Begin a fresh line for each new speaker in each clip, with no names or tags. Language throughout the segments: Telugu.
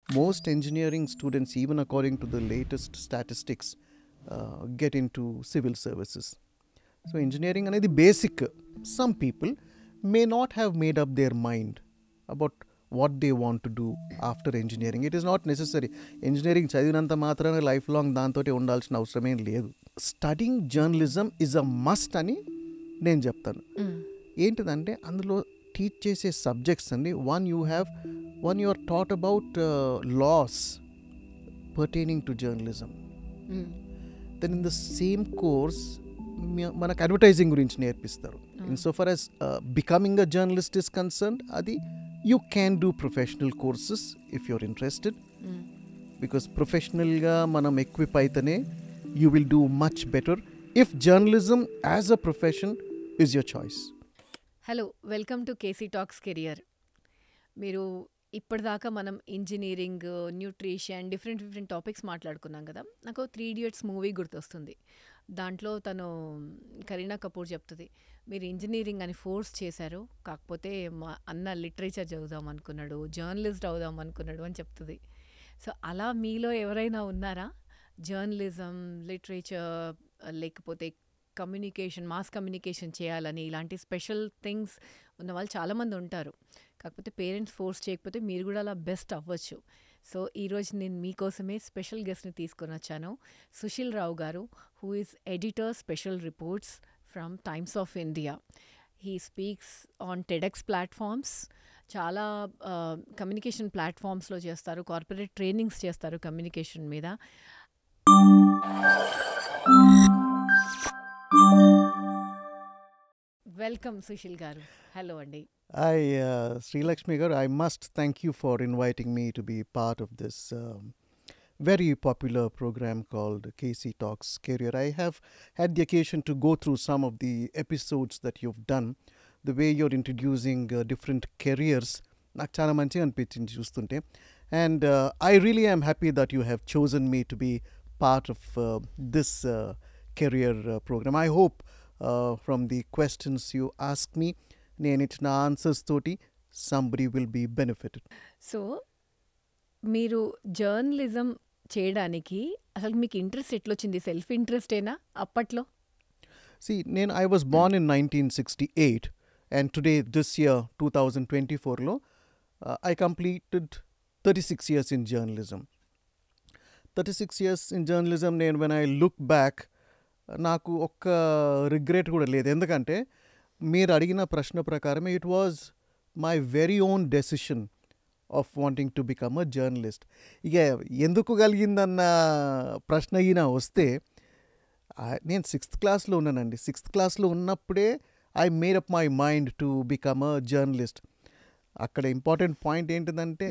most engineering students, even according to the latest statistics, get into civil services. So engineering అనేది basic. Some people may not have made up their mind about what they want to do after engineering. It is not necessary. Engineering చదివినంత మాత్రాన లైఫ్ లాంగ్ దాంతో ఉండాల్సిన అవసరమేం లేదు. Studying journalism is a must అని నేను చెప్తాను. ఏంటిదంటే అందులో టీచ్ చేసే సబ్జెక్ట్స్ అండి, one you are taught about laws pertaining to journalism. Then in the same course మనకు అడ్వర్టైజింగ్ గురించి నేర్పిస్తారు. In so far as becoming a journalist is concerned, అది you can do professional courses if you're interested. Because ప్రొఫెషనల్గా మనం ఎక్విప్ అయితేనే you will do much better if journalism as a profession is your choice.
Hello, welcome to KC talks career. మీరు ఇప్పటిదాకా మనం ఇంజనీరింగ్, న్యూట్రిషన్, డిఫరెంట్ టాపిక్స్ మాట్లాడుకున్నాం కదా. నాకు 3 Idiots మూవీ గుర్తొస్తుంది. దాంట్లో తను కరీనా కపూర్ చెప్తుంది, మీరు ఇంజనీరింగ్ అని ఫోర్స్ చేశారు, కాకపోతే మా అన్న లిటరేచర్ చదువుదాం అనుకున్నాడు, జర్నలిస్ట్ అవుదాం అనుకున్నాడు అని చెప్తుంది. సో అలా మీలో ఎవరైనా ఉన్నారా? జర్నలిజం, లిటరేచర్, లేకపోతే కమ్యూనికేషన్, మాస్ కమ్యూనికేషన్ చేయాలని ఇలాంటి స్పెషల్ థింగ్స్ ఉన్న వాళ్ళు చాలామంది ఉంటారు. కాకపోతే పేరెంట్స్ ఫోర్స్ చేయకపోతే మీరు కూడా అలా బెస్ట్ అవ్వచ్చు. సో ఈరోజు నేను మీకోసమే స్పెషల్ గెస్ట్ని తీసుకొని వచ్చాను, సుశీల్ రావు గారు, who is editor special reports from times of India. He speaks on TEDx platforms, చాలా కమ్యూనికేషన్ ప్లాట్ఫామ్స్లో చేస్తారు, కార్పొరేట్ ట్రైనింగ్స్ చేస్తారు కమ్యూనికేషన్ మీద. వెల్కమ్ సుశీల్ గారు. హలో అండి.
Hi, Srilakshmi garu, I must thank you for inviting me to be part of this very popular program called KC Talks Career. I have had the occasion to go through some of the episodes that you've done. The way you're introducing different careers, నాకు చాలా మంచిగా అనిపించింది చూస్తుంటే. And I really am happy that you have chosen me to be part of this career program. I hope from the questions you ask me, నేను ఇచ్చిన ఆన్సర్స్ తోటి somebody will be benefited.
So మీరు జర్నలిజం చేయడానికి అసలు మీకు ఇంట్రెస్ట్ ఎట్లొచ్చింది? సెల్ఫ్ ఇంట్రెస్టేనా అప్పట్లో?
నేను I was born in 1968 and today this year 2024లో I completed 36 years in journalism. 36 years in journalism, నేను వెన్ ఐ లుక్ బ్యాక్ నాకు ఒక్క రిగ్రెట్ కూడా లేదు. ఎందుకంటే మీరు అడిగిన ప్రశ్న ప్రకారమే it was my very own decision of wanting to become a journalist. ఇక ఎందుకు కలిగిందన్న ప్రశ్న అయినా వస్తే, నేను 6th classలో ఉన్నానండి. 6th classలో ఉన్నప్పుడే I made up my mind to become a journalist. అక్కడ ఇంపార్టెంట్ పాయింట్ ఏంటిదంటే,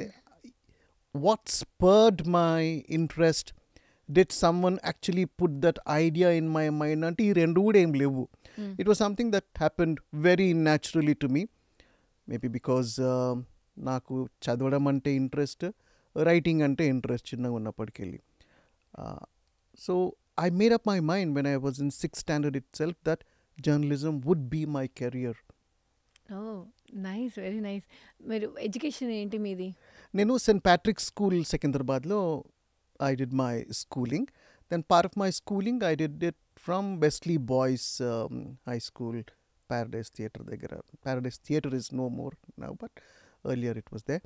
what spurred my interest, did someone actually put that idea in my mind? అంటే ఈ రెండు కూడా ఏం లేవు. It was something that happened very naturally to me. Maybe because నాకు చదవడం అంటే ఇంట్రెస్ట్, రైటింగ్ అంటే ఇంట్రెస్ట్ చిన్నగా ఉన్నప్పటికెళ్ళి. So I made up my mind when I was in 6th standard itself that journalism would be my career.
Oh nice, very nice. మీరు ఎడ్యుకేషన్ ఏంటి మీది?
నేను సెయింట్ ప్యాట్రిక్స్ స్కూల్ సికింద్రాబాద్లో I did my schooling. Then part of my schooling I did it from Wesley Boys High School, Paradise Theatre దగ్గర. Paradise Theatre is no more now, but earlier it was there.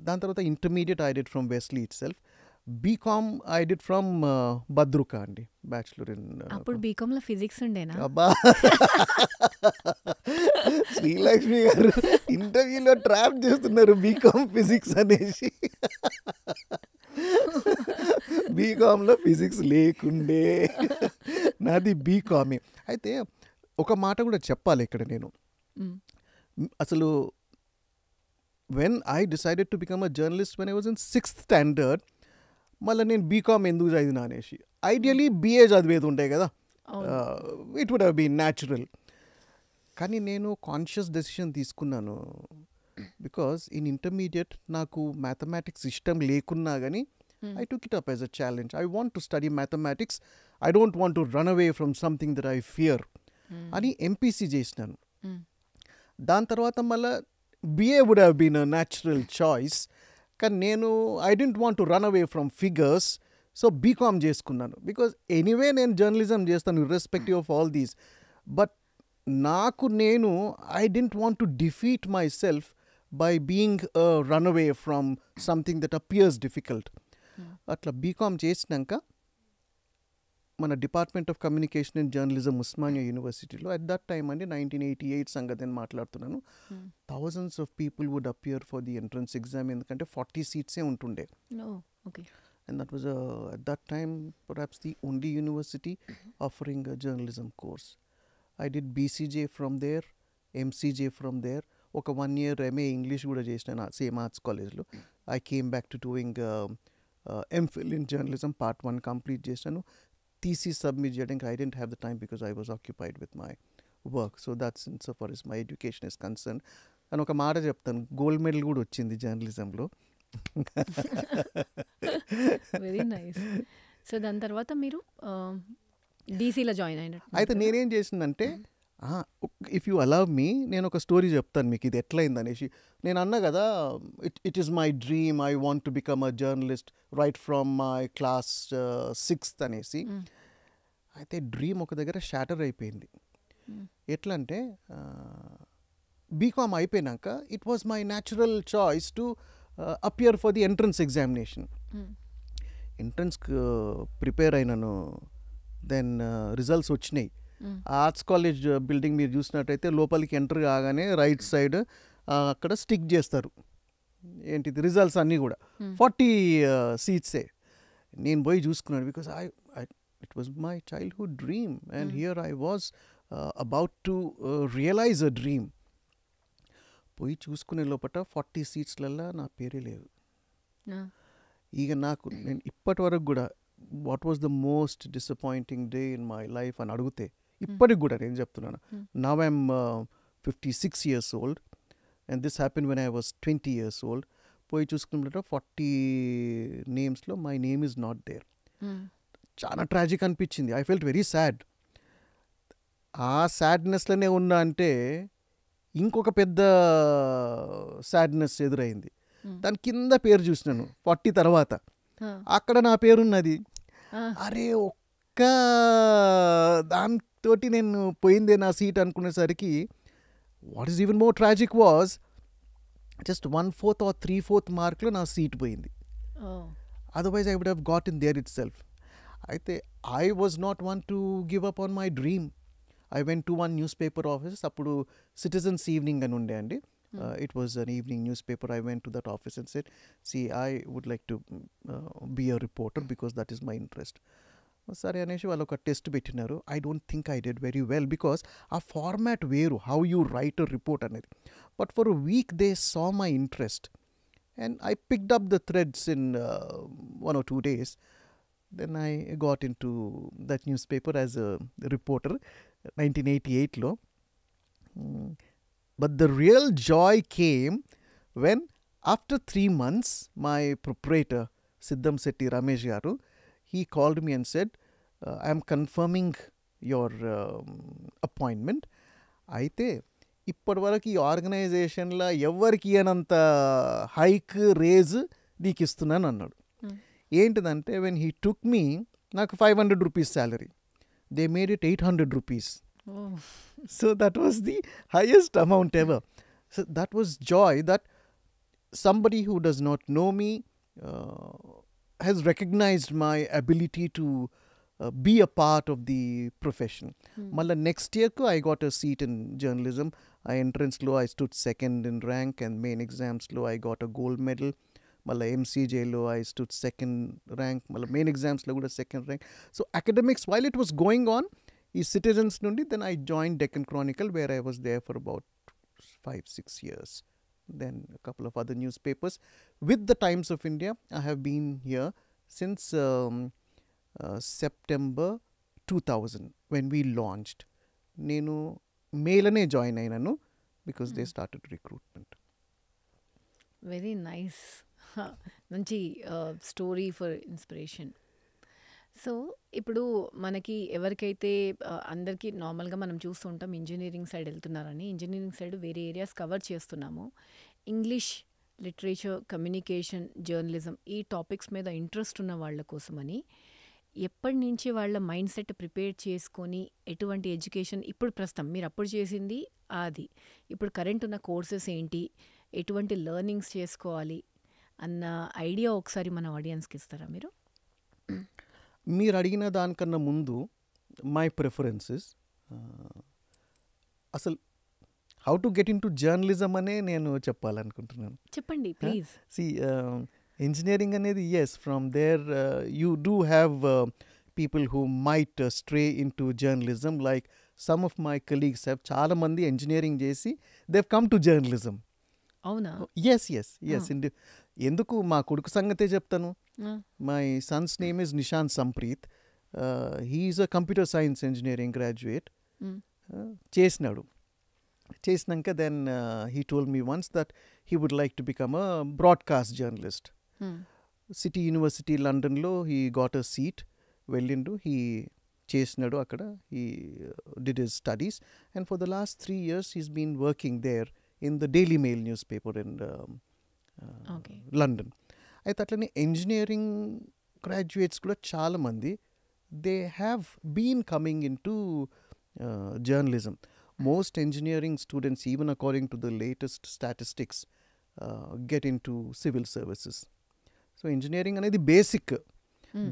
దాని తర్వాత intermediate I did from Wesley itself. BCom I did from Badruka అండి, బ్యాచులర్ ఇన్.
అప్పుడు బీకామ్లో ఫిజిక్స్ ఉండేనా?
అబ్బా, శ్రీలక్ష్మి గారు ఇంటర్వ్యూలో ట్రాప్ చేస్తున్నారు బీకామ్ ఫిజిక్స్ అనేసి. బీకామ్లో ఫిజిక్స్ లేకుండే, నాది బీకామే. అయితే ఒక మాట కూడా చెప్పాలి ఇక్కడ నేను. అసలు when I decided to become a journalist when I was in 6th standard, మళ్ళీ నేను బీకామ్ ఎందుకు చదివినా అనేసి. ఐడియలీ బిఏ చదివేది ఉంటాయి కదా, it would have been natural. కానీ నేను కాన్షియస్ డెసిషన్ తీసుకున్నాను. బికాస్ ఇన్ ఇంటర్మీడియట్ నాకు మ్యాథమెటిక్స్ ఇష్టం లేకున్నా కానీ I took it up as a challenge. I want to study mathematics. I don't want to run away from something that I fear. అని ఎంపీసీ చేసినాను. దాని తర్వాత మళ్ళీ BA would have been a natural choice. కానీ నేను I didn't want to run away from figures. So BCom చేసుకున్నాను బికాజ్ ఎనీవే నేను జర్నలిజం చేస్తాను irrespective of all these. But నాకు నేను I didn't want to defeat myself by being run away from something that appears difficult. అట్లా బీకామ్ చేసినాక మన department of communication and journalism Osmania యూనివర్సిటీలో అట్ దట్ టైమ్ అండి 1988 సంగతి నేను మాట్లాడుతున్నాను. Thousands of people would appear for the entrance exam, ఎందుకంటే 40 సీట్సే ఉంటుండే. And that was at that time perhaps the only university offering a journalism course. I did BCJ from there, MCJ from there. ఒక 1 year MA English కూడా చేసిన సేమ్ ఆర్ట్స్ కాలేజ్లో. I came back to doing MPhil in journalism, part 1 complete చేశాను. థీసిస్ సబ్మిట్ చేయడానికి I didn't have the time because I was occupied with my work. So that's insofar as my education is concerned. అని ఒక మాట చెప్తాను, గోల్డ్ మెడల్ కూడా వచ్చింది జర్నలిజంలో.
Very nice. సో దాని తర్వాత మీరు డీసీలో జాయిన్ అయినట్టు.
అయితే నేనేం చేసిందంటే, ఇఫ్ యూ అలవ్ మీ, నేను ఒక స్టోరీ చెప్తాను మీకు ఇది ఎట్లయింది అనేసి. నేను అన్నా కదా, it is my dream, I want to become a journalist right from my class 6th అనేసి. అయితే డ్రీమ్ ఒక దగ్గర షాటర్ అయిపోయింది. ఎట్లా అంటే బీకామ్ అయిపోయినాక it was my natural choice to appear for the entrance examination. ఎంట్రన్స్కి ప్రిపేర్ అయినాను. దెన్ రిజల్ట్స్ వచ్చినాయి. ఆర్ట్స్ కాలేజ్ బిల్డింగ్ మీరు చూసినట్టయితే లోపలికి ఎంటర్ కాగానే రైట్ సైడ్ అక్కడ స్టిక్ చేస్తారు ఏంటిది రిజల్ట్స్ అన్నీ కూడా. 40 సీట్సే. నేను పోయి చూసుకున్నాను because it was my childhood dream and here I was about to realise a dream. పోయి చూసుకునే లోపల 40 సీట్స్లల్లో నా పేరే లేదు. ఇక నాకు నేను ఇప్పటి వరకు కూడా what was the most disappointing day in my life అని అడిగితే ఇప్పటికి కూడా నేను చెప్తున్నాను. Now I'm 56 years old and this happen when I was 20 years old. పోయి చూసుకున్నట్టు 40 నేమ్స్లో my name is not there. చాలా ట్రాజిక్ అనిపించింది. I felt very sad. ఆ సాడ్నెస్లోనే ఉన్నా అంటే ఇంకొక పెద్ద సాడ్నెస్ ఎదురైంది. దాని కింద పేరు చూసినాను 40 తర్వాత, అక్కడ నా పేరున్నది. అరే ఒక్క దాంతో నేను పోయిందే నా సీట్ అనుకునేసరికి what is even more tragic was just 1/4 or 3/4 మార్క్లో నా సీట్ పోయింది. Otherwise I would have got in there itself. అయితే I was not want to give up on my dream. I went to one newspaper office. Appudu Citizens Evening అని ఉండే అండి. It was an evening newspaper. I went to that office and said, see, I would like to be a reporter because that is my interest. సరే అనేసి వాళ్ళు ఒక టెస్ట్ పెట్టినారు. I don't think I did very well because ఆ ఫార్మాట్ వేరు, how you write a report అనేది. But for a week they saw my interest and I picked up the threads in 1 or 2 days. Then I got into that newspaper as a reporter 1988లో. But the real joy came when after 3 months my proprietor Siddham Setti Ramesh garu, he called me and said, I am confirming your appointment. అయితే ఇప్పటి వరకు ఈ ఆర్గనైజేషన్లో ఎవరికి అనంత హైక్ రేజ్ నీకు ఇస్తున్నాను అన్నాడు. ఏంటిదంటే వెన్ హీ టుక్ మీ, నాకు 500 rupees salary. They made it 800 rupees. So that was the highest amount ever. So that was joy that somebody who does not know me has recognized my ability to be a part of the profession. Malla next year I got a seat in journalism. Entrance lo I stood second in rank and main exams lo I got a gold medal. మళ్ళీ ఎంసీజేలో ఐ స్టూడ్ సెకండ్ ర్యాంక్, మళ్ళీ మెయిన్ ఎగ్జామ్స్లో కూడా second rank. So academics while it was going on ఈ సిటిజన్స్ నుండి then I join Deccan Chronicle where I was there for about 5-6 years. Then a couple of other newspapers. With the Times of India, I have been here since September 2000 when we launched. నేను మేలోనే జాయిన్ అయినాను because they started recruitment.
Very nice. మంచి స్టోరీ ఫర్ ఇన్స్పిరేషన్. సో ఇప్పుడు మనకి ఎవరికైతే అందరికీ నార్మల్గా మనం చూస్తుంటాం ఇంజనీరింగ్ సైడ్ వెళ్తున్నారని, ఇంజనీరింగ్ సైడ్ వేరే ఏరియాస్ కవర్ చేస్తున్నాము. ఇంగ్లీష్ లిటరేచర్, కమ్యూనికేషన్, జర్నలిజం ఈ టాపిక్స్ మీద ఇంట్రెస్ట్ ఉన్న వాళ్ళ కోసమని ఎప్పటి నుంచి వాళ్ళ మైండ్ సెట్ ప్రిపేర్ చేసుకొని ఎటువంటి ఎడ్యుకేషన్ ఇప్పుడు ప్రస్తుతం మీరు అప్పుడు చేసింది అది, ఇప్పుడు కరెంట్ ఉన్న కోర్సెస్ ఏంటి, ఎటువంటి లెర్నింగ్స్ చేసుకోవాలి అన్న ఐడియా ఒకసారి మన ఆడియన్స్కి ఇస్తారా మీరు?
మీరు అడిగిన దానికన్నా ముందు మై ప్రిఫరెన్సెస్ అసలు how to get in to journalism అనే నేను చెప్పాలనుకుంటున్నాను.
చెప్పండి ప్లీజ్.
సి engineering అనేది yes, from there you do have people who might stray into journalism, like some of my colleagues have చాలా మంది engineering చేసి they've come to journalism.
అవునా?
yes ఎందుకు మా కొడుకు సంగతే చెప్తాను. My son's name is Nishant Sampreeth. He is a computer science engineering graduate. చేసినాక then he told me once that he would like to become a broadcast journalist. City university లండన్లో హీ గాట్ అ సీట్. వెళ్ళిండు, హీ చేసినాడు అక్కడ. He did his studies and for the last 3 years he's been working there in the Daily Mail news paper in London. అయితే అట్లనే ఇంజనీరింగ్ గ్రాడ్యుయేట్స్ కూడా చాలామంది they have been coming in to journalism. Most engineering students, even according to the latest statistics, get in to civil services. So engineering అనేది బేసిక్.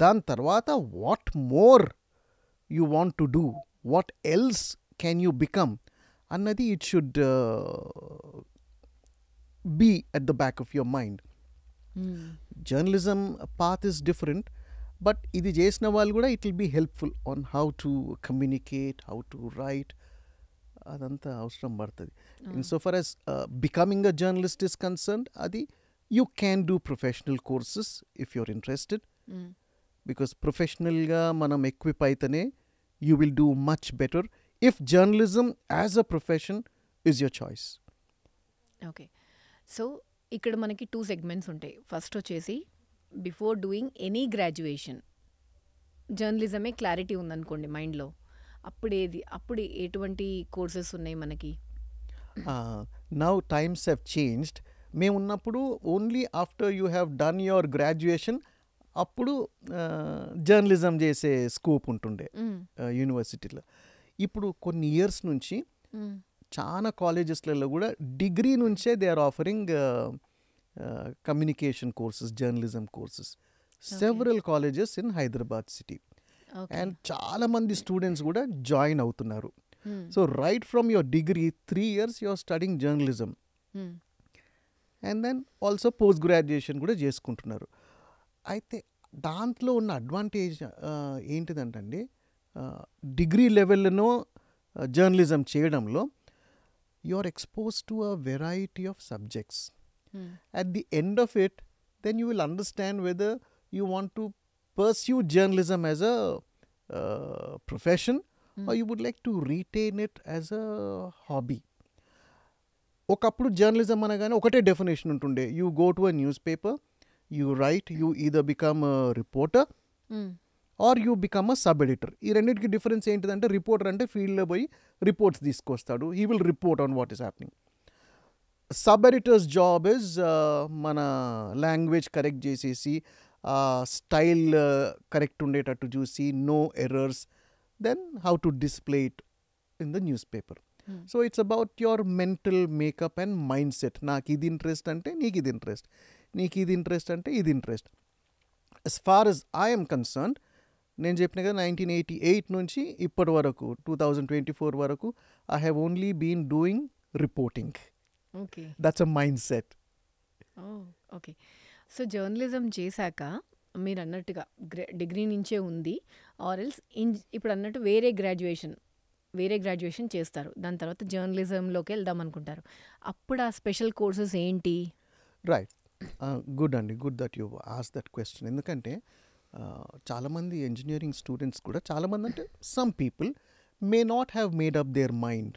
దాని తర్వాత what more you want to do, what else can you become అన్నది it should be at the back of your mind. Journalism path is different, but ఇది చేసిన వాళ్ళు కూడా it will be helpful on how to communicate, how to write. అదంతా అవసరం పడుతుంది. Insofar as becoming a journalist is concerned, అది you can do professional courses if you're interested, because professionalగా మనం equip అయితేనే you will do much better if journalism as a profession is your choice.
Okay, so ఇక్కడ మనకి 2 సెగ్మెంట్స్ ఉంటాయి. ఫస్ట్ వచ్చేసి బిఫోర్ డూయింగ్ ఎనీ గ్రాడ్యుయేషన్ జర్నలిజమే క్లారిటీ ఉందనుకోండి మైండ్లో, అప్పుడు ఎటువంటి కోర్సెస్ ఉన్నాయి మనకి?
Now times have changed. మేము ఉన్నప్పుడు only after you have done your graduation అప్పుడు జర్నలిజం చేసే స్కోప్ ఉంటుండే యూనివర్సిటీలో. ఇప్పుడు కొన్ని ఇయర్స్ నుంచి చాలా కాలేజెస్లలో కూడా డిగ్రీ నుంచే they are offering communication courses, journalism courses. Several colleges in Hyderabad city. And చాలామంది స్టూడెంట్స్ కూడా జాయిన్ అవుతున్నారు. So right from your degree 3 years you are studying journalism. And then also post graduation కూడా చేసుకుంటున్నారు. అయితే దాంట్లో ఉన్న అడ్వాంటేజ్ ఏంటిదంటే డిగ్రీ లెవెల్లోనో జర్నలిజం చేయడంలో you are exposed to a variety of subjects. At the end of it, then you will understand whether you want to pursue journalism as a profession or you would like to retain it as a hobby. ఒకప్పుడు జర్నలిజం అనగానే ఒకటే డెఫినేషన్ ఉంటుండే. You go to a newspaper, you write, you either become reporter or you become a sub editor. ఈ రెండింటికి డిఫరెన్స్ ఏంటిదంటే, రిపోర్టర్ అంటే ఫీల్డ్లో పోయి రిపోర్ట్స్ తీసుకొస్తాడు, he will report on what is happening. Sub editor's job is మన లాంగ్వేజ్ కరెక్ట్ చేసేసి, స్టైల్ కరెక్ట్ ఉండేటట్టు చూసి, no errors, then how to display it in the news paper. So it's about your mental makeup and mind set. నాకు ఇది ఇంట్రెస్ట్ అంటే నీకు ఇది ఇంట్రెస్ట్, నీకు ఇది ఇంట్రెస్ట్ అంటే ఇది interest. as far as I am concerned, నేను చెప్పిన కదా 1988 నుంచి ఇప్పటి వరకు 2024 వరకు I have only been doing reporting.
Okay,
that's a mind set.
Okay, so journalism చేశాక మీరు అన్నట్టుగా డిగ్రీ నుంచే ఉంది, ఆర్ ఎల్స్ ఇప్పుడు అన్నట్టు వేరే గ్రాడ్యుయేషన్ చేస్తారు, దాని తర్వాత జర్నలిజంలోకి వెళ్దాం అనుకుంటారు. అప్పుడు ఆ స్పెషల్ కోర్సెస్ ఏంటి?
రైట్, గుడ్ అండి, good that you ask that question. ఎందుకంటే చాలామంది ఇంజనీరింగ్ స్టూడెంట్స్ కూడా, చాలామంది అంటే some people may not have made up their mind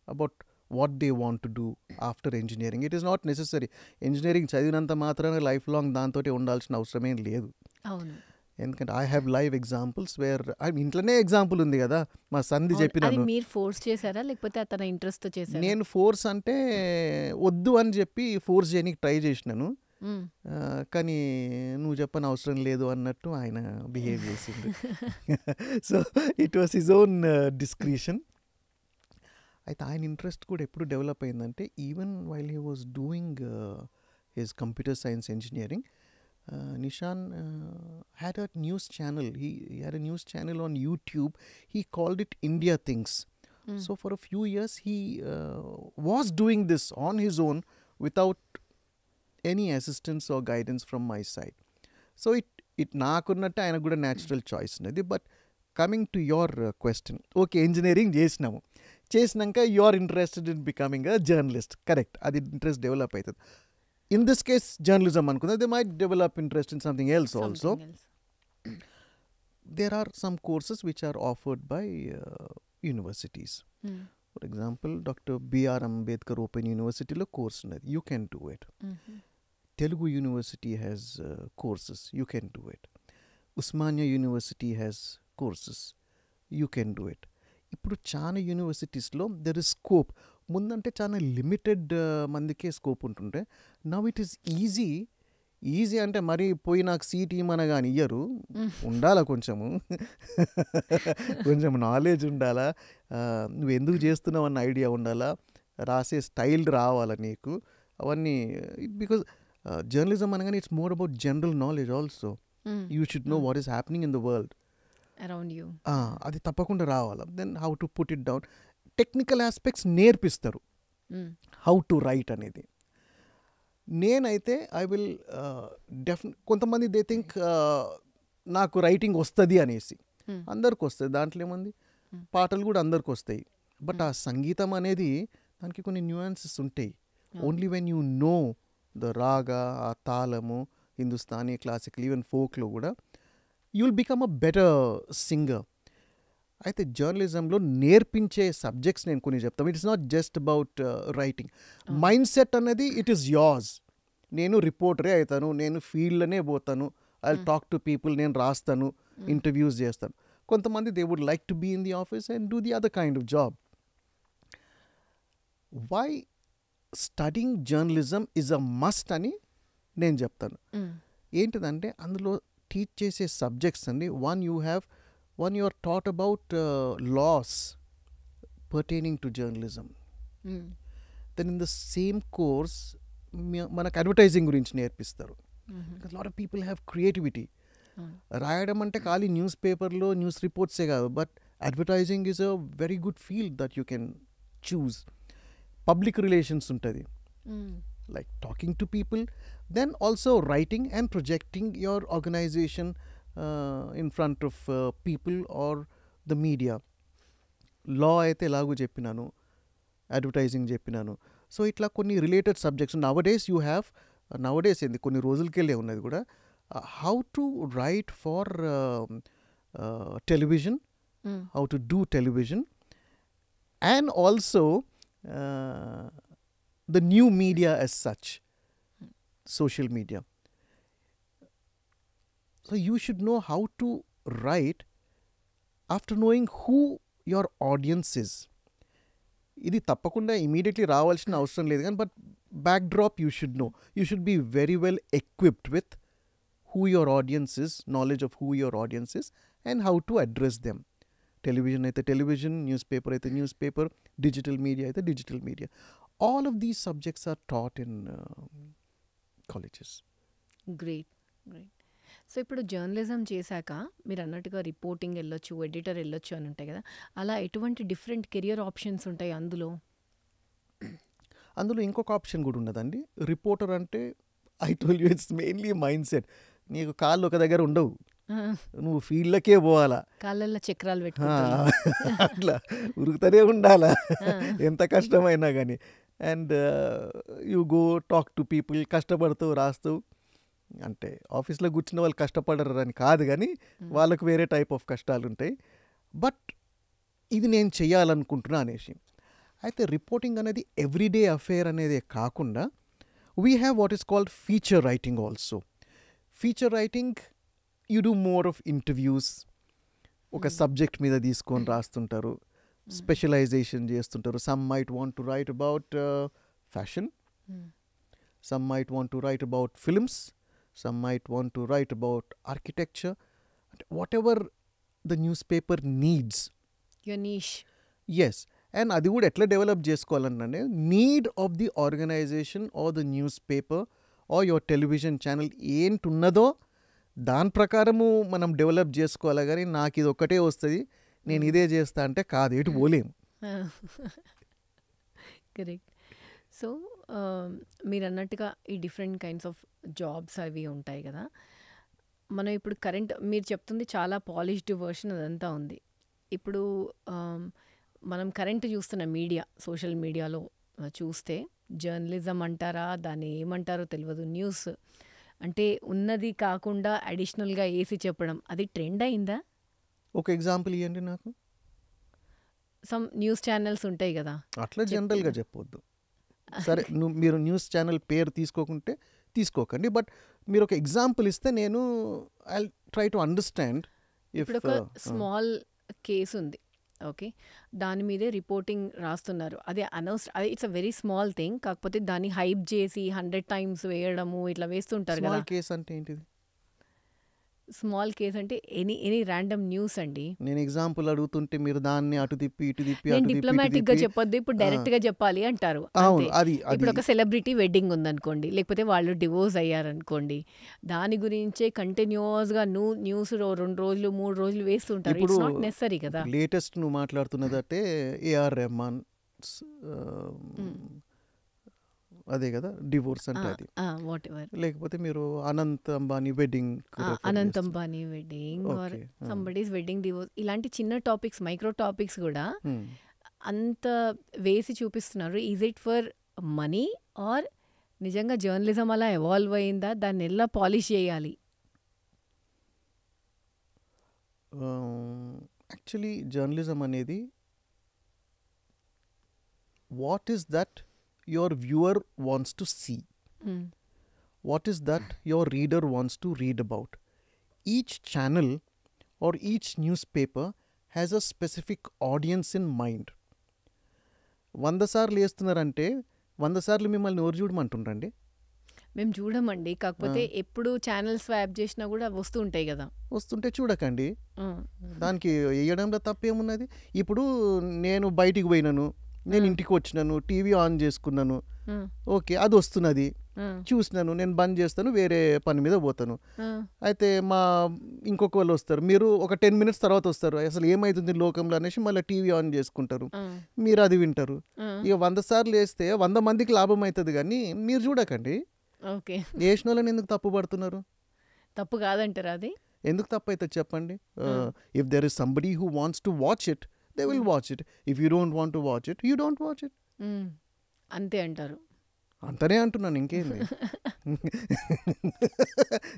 about what they want to do after engineering. It is not necessary. Engineering చదివినంత మాత్రాన లైఫ్ లాంగ్ దాంతో ఉండాల్సిన అవసరమేం లేదు.
అవును,
ఎందుకంటే I have live examples where ఇంట్లోనే ఎగ్జాంపుల్ ఉంది కదా, మా సంధి
అవును. అది
చెప్పినాను.
మీరు ఫోర్స్ చేశారా? లేకపోతే తన ఇంట్రెస్ట్‌తో చేశారా?
నేను ఫోర్స్ అంటే వద్దు అని చెప్పి ఫోర్స్ చేయడానికి ట్రై చేసినాను.
హ్మ్.
కానీ నువ్వు చెప్పని అవసరం లేదు అన్నట్టు ఆయన బిహేవ్ చేసిండు. So it was his own discretion. అయితే ఆయన ఇంట్రెస్ట్ కూడా ఎప్పుడు డెవలప్ అయిందంటే even while he was doing his computer science engineering, Nishan had a news channel. He had a news channel on YouTube. He called it India Things. So for a few years he was doing this on his own without any assistance or guidance from my side. So it నాకున్నట్టు ఆయన కూడా న్యాచురల్ చాయిస్ ఉన్నది. But coming to your question, okay engineering చేసినాక you are interested in becoming a journalist, correct, అది ఇంట్రెస్ట్ డెవలప్ అవుతుంది. In this case, journalism అనుకుందా, they might develop interest in something else also.
Something else.
There are some courses which are offered by universities. For example, Dr. B.R. Ambedkar Open University lo course ఉన్నది, you can do it. Telugu University has courses, you can do it. Usmania University has courses, you can do it. ఇప్పుడు చాలా యూనివర్సిటీస్లో దెర్ ఇస్ స్కోప్. ముందంటే చాలా లిమిటెడ్ మందికే స్కోప్ ఉంటుంటే నవ్ ఇట్ ఈస్ ఈజీ అంటే మరి పోయి నాకు సీట్ ఇవ్వమన కానీ ఇయ్యరు. ఉండాలా కొంచెము కొంచెం నాలెడ్జ్ ఉండాలా, నువ్వు ఎందుకు చేస్తున్నావు అన్న ఐడియా ఉండాలా, రాసే స్టైల్ రావాలా నీకు, అవన్నీ. బికాజ్ జర్నలిజం అనగానే it's more about general knowledge also. You should know what is happening in the world
around you.
అది తప్పకుండా రావాలి. Then how to put it down, technical aspects నేర్పిస్తారు, హౌ టు రైట్ అనేది. నేనైతే ఐ విల్ కొంతమంది దే థింక్ నాకు రైటింగ్ వస్తుంది అనేసి. అందరికి వస్తుంది, దాంట్లో ఏముంది, పాటలు కూడా అందరికి వస్తాయి. బట్ ఆ సంగీతం అనేది దానికి కొన్ని న్యూయాన్సెస్ ఉంటాయి. Only when you know the raga, ఆ తాళము, హిందుస్థానీ, క్లాసికల్, ఈవెన్ ఫోక్లో కూడా you will become a better singer. అయితే జర్నలిజంలో నేర్పించే సబ్జెక్ట్స్ నేను కొన్ని చెప్తాను. It's not just about writing. Mind set అనేది ఇట్ ఈస్ యార్స్. నేను రిపోర్టరే అవుతాను, నేను ఫీల్డ్లోనే పోతాను, I will talk to people, నేను రాస్తాను, ఇంటర్వ్యూస్ చేస్తాను. కొంతమంది they would like to be in the office and do the other kind of job. Why studying journalism is a must అని నేను చెప్తాను. ఏంటిదంటే అందులో టీచ్ చేసే సబ్జెక్ట్స్ అండి, one you are taught about laws pertaining to journalism. Then in the same course మనకు అడ్వర్టైజింగ్ గురించి నేర్పిస్తారు. Because lot of people have creativity. రాయడం అంటే ఖాళీ న్యూస్ పేపర్లో న్యూస్ రిపోర్ట్సే కాదు, but advertising is a very good field that you can choose. Public relations ఉంటుంది, like talking to people, then also writing and projecting your organization in front of people or the media. లా అయితే ఎలాగో చెప్పినాను, అడ్వర్టైజింగ్ చెప్పినాను. సో ఇట్లా కొన్ని రిలేటెడ్ సబ్జెక్ట్స్ నవడేస్ ఏంది కొన్ని రోజులకెళ్ళే ఉన్నది కూడా, how to write for television, how to do television, and also the new media as such, social media. So you should know how to write after knowing who your audience is. ఇది తప్పకుండా ఇమీడియట్లీ రావాల్సిన అవసరం లేదు కానీ, but backdrop you should know. You should be very well equipped with who your audience is, knowledge of who your audience is, and how to address them. Television అయితే television, newspaper అయితే newspaper, digital media అయితే digital media. All of these subjects are taught in colleges.
Great. So ఇప్పుడు జర్నలిజం చేశాక మీరు అన్నట్టుగా రిపోర్టింగ్ వెళ్ళొచ్చు, ఎడిటర్ వెళ్ళొచ్చు అని ఉంటాయి కదా, అలా ఎటువంటి డిఫరెంట్ కెరియర్ ఆప్షన్స్ ఉంటాయి
అందులో ఇంకొక ఆప్షన్ కూడా ఉన్నదండి. రిపోర్టర్ అంటే I told you it's mainly mind set. నీకు కాళ్ళు ఒక దగ్గర ఉండవు, నువ్వు ఫీల్డ్లకే పోవాలా,
కాళ్ళల్లో చక్రాలు
అట్లా ఉరుకుతూనే ఉండాలా ఎంత కష్టమైనా కానీ. And you go talk to people, కష్టపడుతూ రాస్తూ. అంటే ఆఫీస్లో కూర్చున్న వాళ్ళు కష్టపడరు అని కాదు కానీ వాళ్ళకు వేరే టైప్ ఆఫ్ కష్టాలు ఉంటాయి. బట్ ఇది నేను చెయ్యాలనుకుంటున్నా అనేసి. అయితే రిపోర్టింగ్ అనేది ఎవ్రీడే అఫేర్ అనేదే కాకుండా we have what is called feature writing also. Feature writing you do more of interviews, ఒక సబ్జెక్ట్ మీద తీసుకొని రాస్తుంటారు, స్పెషలైజేషన్ చేస్తుంటారు. Some might want to write about fashion, some might want to write about films, some might want to write about architecture, whatever the newspaper needs.
Your niche.
Yes, and అది కూడా ఎట్లా డెవలప్ చేసుకోవాలంటే need of the organisation or the news paper or your television channel ఏంటున్నదో దాని ప్రకారము మనం డెవలప్ చేసుకోవాలి. కానీ నాకు ఇది ఒక్కటే వస్తుంది, నేను ఇదే చేస్తా అంటే కాదు, ఎటు పోలేము.
కరెక్ట్. సో మీరు అన్నట్టుగా ఈ డిఫరెంట్ కైండ్స్ ఆఫ్ జాబ్స్ అవి ఉంటాయి కదా. మనం ఇప్పుడు కరెంట్ మీరు చెప్తుంది చాలా పాలిష్డ్ వర్షన్ అదంతా ఉంది. ఇప్పుడు మనం కరెంట్ చూస్తున్న మీడియా, సోషల్ మీడియాలో చూస్తే జర్నలిజం అంటారా, దాన్ని ఏమంటారో తెలియదు, న్యూస్ అంటే ఉన్నది కాకుండా అడిషనల్గా వేసి చెప్పడం, అది ట్రెండ్ అయిందా?
ఒక ఎగ్జాంపుల్ ఇవ్వండి నాకు.
సమ్ న్యూస్ ఛానల్స్ ఉంటాయి కదా,
అట్లా జనరల్గా చెప్పొద్దు. సరే, మీరు న్యూస్ ఛానల్ పేరు తీసుకోకండి, బట్ మీరు ఒక ఎగ్జాంపుల్ ఇస్తే నేను ఐ ట్రై టు అండర్స్టాండ్.
ఇప్పుడు ఒక స్మాల్ కేసు ఉంది, ఓకే, దాని మీదే రిపోర్టింగ్ రాస్తున్నారు, అది అది it's a very small thing, కాకపోతే దాన్ని హైప్ చేసి 100 times వేయడము ఇట్లా వేస్తుంటారు కదా.
కేసు అంటే ఏంటిది?
స్మాల్ కేస్ అంటే ఎనీ ర్యాండమ్ న్యూస్ అండి.
నేను ఎగ్జాంపుల్ అడుగుతుంటే మీరు దాన్ని అటు తిప్పి ఇటు తిప్పి
డిప్లొమాటిక్ గా చెప్పొద్దు, ఇప్పుడు డైరెక్ట్ గా చెప్పాలి అంటారు. ఇప్పుడు ఒక సెలబ్రిటీ వెడ్డింగ్ ఉందనుకోండి, లేకపోతే వాళ్ళు డివోర్స్ అయ్యారనుకోండి, దాని గురించే కంటిన్యూస్ గా న్యూస్ 2 రోజులు 3 రోజులు వేస్తుంటారు. ఇట్స్ నాట్ నెసరీ కదా.
లేటెస్ట్ నువ్వు మాట్లాడుతున్నదంటే ఏఆర్ రెహమాన్ అదే కదా డివోర్స్ అంటే, అది లేకపోతే మీరు Anant Ambani wedding
are somebody's wedding, divorce, ఇలాంటి చిన్న టాపిక్స్, మైక్రో టాపిక్స్ కూడా అంత వేసి చూపిస్తున్నారు. Is it for money are నిజంగా జర్నలిజం అలా ఎవాల్వ్ అయిందా? దాన్ని ఎలా పాలిష్ చేయాలి?
యాక్చువల్లీ జర్నలిజం అనేది what is that your viewer wants to see, what is that your reader wants to read about. Each channel or each newspaper has a specific audience in mind. 100 సార్లు వేస్తున్నారంటే 100 సార్లు మిమ్మల్ని ఎవరు చూడమంటుండండి?
మేము చూడమండి, కాకపోతే ఎప్పుడు ఛానల్ స్వాప్ చేసినా కూడా వస్తూ ఉంటాయి కదా.
వస్తుంటే చూడకండి, దానికి వేయడంలో తప్పేమున్నది. ఇప్పుడు నేను బయటికి పోయినాను, నేను ఇంటికి వచ్చినాను, టీవీ ఆన్ చేసుకున్నాను, ఓకే, అది వస్తున్నది, చూసినాను, నేను బంద్ చేస్తాను, వేరే పని మీద పోతాను. అయితే ఇంకొక వాళ్ళు వస్తారు, మీరు ఒక 10 minutes తర్వాత వస్తారు, అసలు ఏమవుతుంది లోకంలో అనేసి మళ్ళీ టీవీ ఆన్ చేసుకుంటారు, మీరు అది వింటారు. ఇక 100 సార్లు వేస్తే 100 మందికి లాభం అవుతుంది, కానీ మీరు చూడకండి. వేసిన వాళ్ళని ఎందుకు తప్పు పడుతున్నారు?
తప్పు కాదంటారా? అది
ఎందుకు తప్పు అవుతుంది చెప్పండి. If there is somebody who wants to watch it, they will watch it. If you don't want to watch it, you don't watch it.
అంతే అంటారు.
అంతనే అంటున్నాను, ఇంకేంది.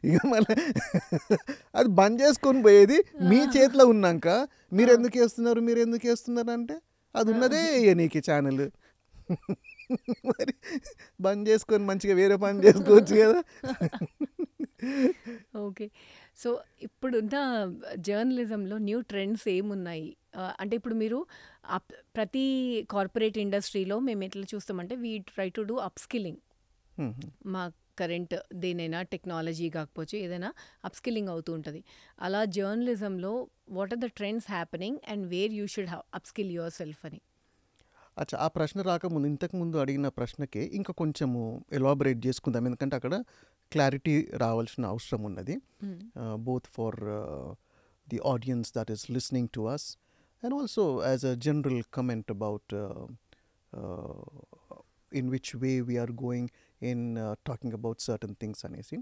ఇక మళ్ళీ అది బంద్ చేసుకొని పోయేది మీ చేతిలో ఉన్నాక మీరు ఎందుకు వేస్తున్నారు అంటే అది ఉన్నదే నీకు ఛానల్. మరి బంద్ చేసుకొని మంచిగా వేరే పని చేసుకోవచ్చు కదా.
ఓకే, సో ఇప్పుడున్న జర్నలిజంలో న్యూ ట్రెండ్స్ ఏమున్నాయి అంటే, ఇప్పుడు మీరు ప్రతి కార్పొరేట్ ఇండస్ట్రీలో మేము ఎట్లా చూస్తామంటే we try to do upskilling. మా కరెంట్ దేనైనా టెక్నాలజీ కాకపోవచ్చు ఏదైనా అప్స్కిల్లింగ్ అవుతూ ఉంటుంది. అలా జర్నలిజంలో what are the trends happening and where you should upskill your self అని.
అచ్చా, ఆ ప్రశ్న రాకముందు ఇంతకుముందు అడిగిన ప్రశ్నకే ఇంకా కొంచెము ఎలాబరేట్ చేసుకుందాం, ఎందుకంటే అక్కడ క్లారిటీ రావాల్సిన అవసరం ఉన్నది, both for the audience that is listening to us and also as a general comment about in which way we are going in talking about certain things అనేసి.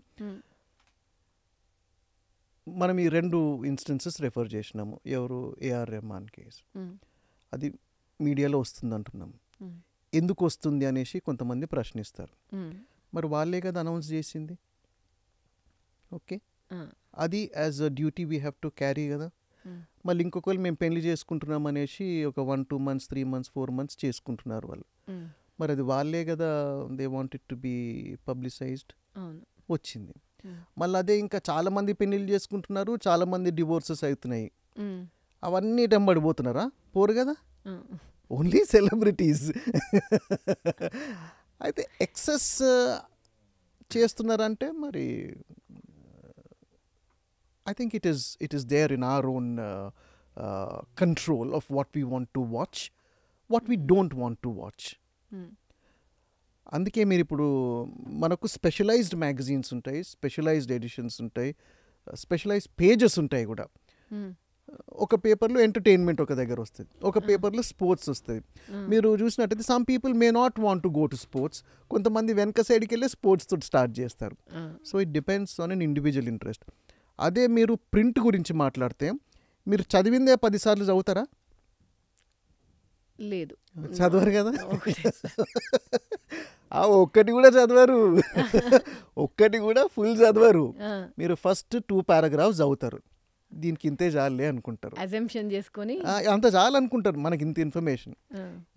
మనం ఈ 2 ఇన్స్టెన్సెస్ రెఫర్ చేసినాము. ఎవరు? AR Rahman case. అది మీడియాలో వస్తుంది అంటున్నాము. ఎందుకు వస్తుంది అనేసి కొంతమంది ప్రశ్నిస్తారు. మరి వాళ్ళే కదా అనౌన్స్ చేసింది. ఓకే, అది as a duty we have to carry కదా. మళ్ళీ ఇంకొకరు మేము పెళ్లి చేసుకుంటున్నాం అనేసి ఒక 1, 2 months 3 months 4 months చేసుకుంటున్నారు వాళ్ళు. మరి అది వాళ్ళే కదా they want it to be publicised వచ్చింది. మళ్ళీ అదే ఇంకా చాలామంది పెళ్ళిళ్ళు చేసుకుంటున్నారు, చాలామంది డివోర్సెస్ అవుతున్నాయి. అవన్నీ టెంబడిపోతున్నారా? పోరు కదా, ఓన్లీ సెలబ్రిటీస్. అయితే ఎక్సెస్ చేస్తున్నారంటే మరి I think it is there in our own control of what we want to watch, what we don't want to watch. అందుకే మీరు ఇప్పుడు మనకు స్పెషలైజ్డ్ మ్యాగజైన్స్ ఉంటాయి, స్పెషలైజ్డ్ ఎడిషన్స్ ఉంటాయి, స్పెషలైజ్డ్ పేజెస్ ఉంటాయి కూడా. ఒక పేపర్లో ఎంటర్టైన్మెంట్ ఒక దగ్గర వస్తుంది, ఒక పేపర్లో స్పోర్ట్స్ వస్తుంది. మీరు చూసినట్టయితే some people may not want to go to sports, కొంతమంది వెనక సైడ్కి వెళ్ళి స్పోర్ట్స్ తోటి స్టార్ట్ చేస్తారు. So it depends on an individual interest. అదే మీరు ప్రింట్ గురించి మాట్లాడితే మీరు చదివిందే 10 సార్లు చదువుతారా?
లేదు,
చదవరు కదా. ఒక్కటి కూడా చదవరు, ఒక్కటి కూడా ఫుల్ చదవరు. మీరు ఫస్ట్ 2 పారాగ్రాఫ్స్ చదువుతారు, దీనికి ఇంతే చాలే అనుకుంటారు,
అజంప్షన్ చేసుకొని
అంత చాలు అనుకుంటారు, మనకి ఇంత ఇన్ఫర్మేషన్.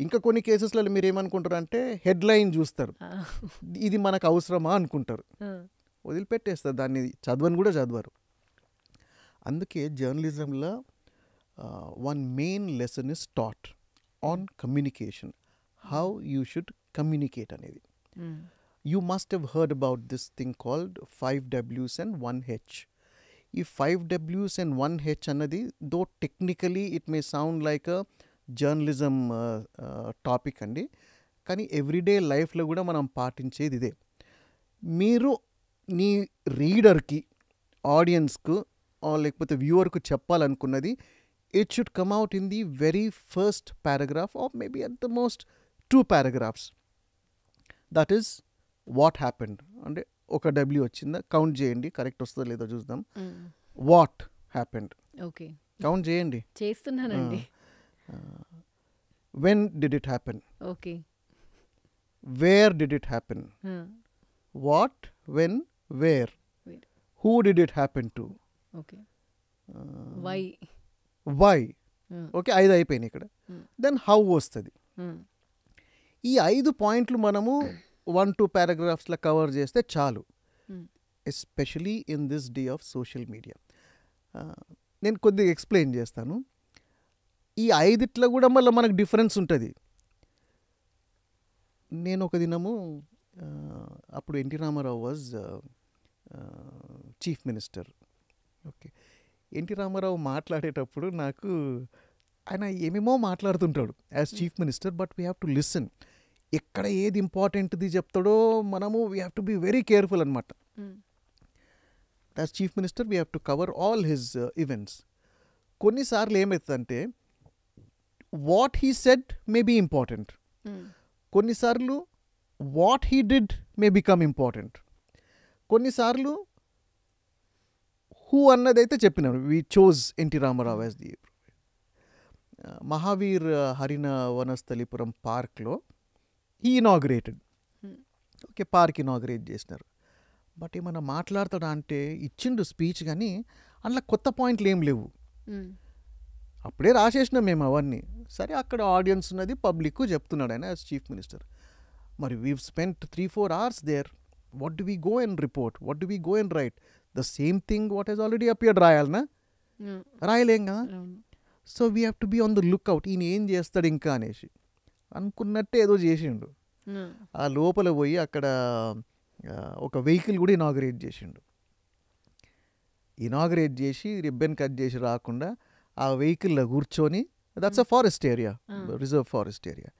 ఇంకా కొన్ని కేసెస్లలో మీరు ఏమనుకుంటారు అంటే హెడ్లైన్ చూస్తారు, ఇది మనకు అవసరమా అనుకుంటారు, వదిలిపెట్టేస్తారు దాన్ని, చదవని కూడా చదవరు. అందుకే జర్నలిజంలో one main lesson is taught on communication, how you should communicate అనేది. You must have heard about this thing called 5 Ws and 1 H. ఈ 5 Ws and 1 H అన్నది though technically it may sound like a journalism topic అండి, కానీ ఎవ్రీడే లైఫ్లో కూడా మనం పాటించేది ఇదే. మీరు నీ రీడర్కి, ఆడియన్స్కు లేకపోతే వ్యూవర్కు చెప్పాలనుకున్నది, it should come out in the very first paragraph or maybe at the most 2 paragraphs. That is what happened. అంటే ఒక W వచ్చిందా, కౌంట్ చేయండి, కరెక్ట్ వస్తుందో లేదో చూద్దాం. వాట్ హ్యాపెండ్,
ఓకే,
కౌంట్ చేయండి.
చేస్తున్నానండి.
When did it happen,
okay.
Where did it happen, what, when, where. Who did it happen to,
okay. Why,
why. Okay, 5 అయిపోయినాయి ఇక్కడ. దెన్ హౌ వస్తుంది. ఈ 5 పాయింట్లు మనము 1-2 పారాగ్రాఫ్స్లో కవర్ చేస్తే చాలు, especially in this day of social media. నేను కొద్దిగా ఎక్స్ప్లెయిన్ చేస్తాను. ఈ 5 కూడా మళ్ళీ మనకు డిఫరెన్స్ ఉంటుంది. నేను ఒక దినము అప్పుడు NT Rama Rao was chief minister. Okay, NT Rama Rao మాట్లాడేటప్పుడు నాకు ఆయన ఏమేమో మాట్లాడుతుంటాడు as chief minister, but we have to listen. ఎక్కడ ఏది ఇంపార్టెంట్ది చెప్తాడో మనము we have to be very careful అనమాట. As chief minister we have to cover all his events. కొన్నిసార్లు ఏమవుతుందంటే what he said may be important, కొన్నిసార్లు what he did may become important, కొన్నిసార్లు హూ అన్నదైతే చెప్పినాడు. We chose NT Ramarao as the Mahavir Harina Vanasthalipuram పార్క్లో he inaugurated. Okay, park inaugurate చేసినారు. బట్ ఏమన్నా మాట్లాడతాడా అంటే ఇచ్చిండు స్పీచ్, కానీ అందులో కొత్త పాయింట్లు ఏం లేవు, అప్పుడే రాసేసినాం మేము అవన్నీ. సరే, అక్కడ ఆడియన్స్ ఉన్నది, పబ్లిక్ చెప్తున్నాడు ఆయన యాజ్ చీఫ్ మినిస్టర్. మరి we spent 3-4 hours there. What do we go and report, what do we go and write the same thing what he's already appeared రాయాలనా? రాయలేం కదా. So we have to be on the lookout, ఈయన ఏం చేస్తాడు ఇంకా అనేసి. అనుకున్నట్టే ఏదో చేసిండు. ఆ లోపల పోయి అక్కడ ఒక వెహికల్ కూడా ఇనాగరేట్ చేసిండు. ఇనాగరేట్ చేసి రిబ్బన్ కట్ చేసి రాకుండా ఆ వెహికల్లో కూర్చొని, that's a forest area, reserve forest area,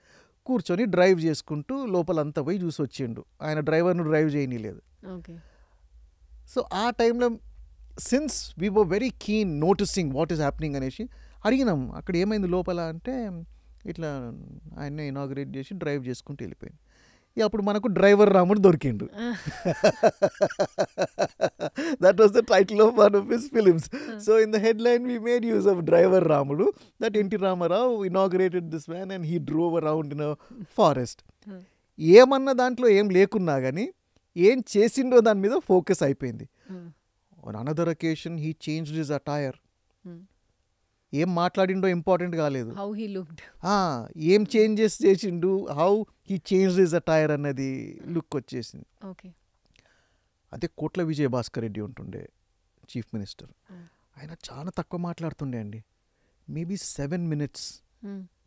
కూర్చొని డ్రైవ్ చేసుకుంటూ లోపలంతా పోయి చూసి వచ్చిండు. ఆయన డ్రైవర్ను డ్రైవ్ చేయనీలేదు. సో ఆ టైంలో since we were very keen noticing what is happening అనేసి అడిగినాం, అక్కడ ఏమైంది లోపల అంటే ఇట్లా ఆయన్నే ఇనాగరేట్ చేసి డ్రైవ్ చేసుకుంటూ వెళ్ళిపోయింది. అప్పుడు మనకు డ్రైవర్ రాముడు దొరికిండు. That was the title of one of his films. So in the headline we made use of driver Ramudu, that NT Rama Rao inaugurated this man and he drove around in a forest. ఏమన్నా దాంట్లో ఏం లేకున్నా కానీ ఏం చేసిండో దాని మీద ఫోకస్ అయిపోయింది. On another occasion he changed his attire. ఏం మాట్లాడిండో ఇంపార్టెంట్ కాలేదు,
హౌ హీ లుక్డ్,
ఏం చేంజెస్ చేసిండు, how he changed his attire అన్నది లుక్ వచ్చేసింది. అదే కోట్ల విజయభాస్కర్ రెడ్డి ఉంటుండే చీఫ్ మినిస్టర్. ఆయన చాలా తక్కువ మాట్లాడుతుండే అండి, మేబీ 7 minutes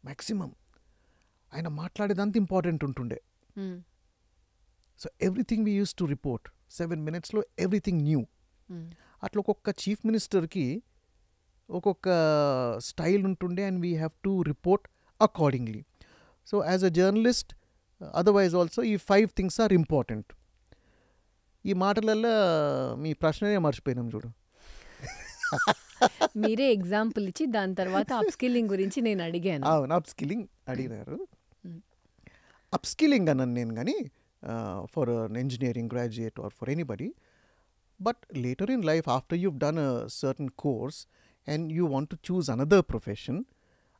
మ్యాక్సిమం. ఆయన మాట్లాడేదంత ఇంపార్టెంట్ ఉంటుండే. So everything we use to report 7 minutesలో ఎవ్రీథింగ్ న్యూ. అట్లా ఒక్కొక్క చీఫ్ మినిస్టర్కి ఒక్కొక్క స్టైల్ ఉంటుండే and we have to report accordingly. So as a journalist otherwise also ఈ 5 things ఆర్ ఇంపార్టెంట్. ఈ మాటలల్లో మీ ప్రశ్ననే మర్చిపోయినాం చూడు.
మీరే ఎగ్జాంపుల్ ఇచ్చి దాని తర్వాత అప్స్కిల్లింగ్ గురించి నేను అడిగాను.
అవును, అప్స్కిల్లింగ్ అడిగినారు. అప్స్కిల్లింగ్ అన్నాను నేను కానీ for an engineering graduate or for anybody. But later in life after you've done a certain course and you want to choose another profession,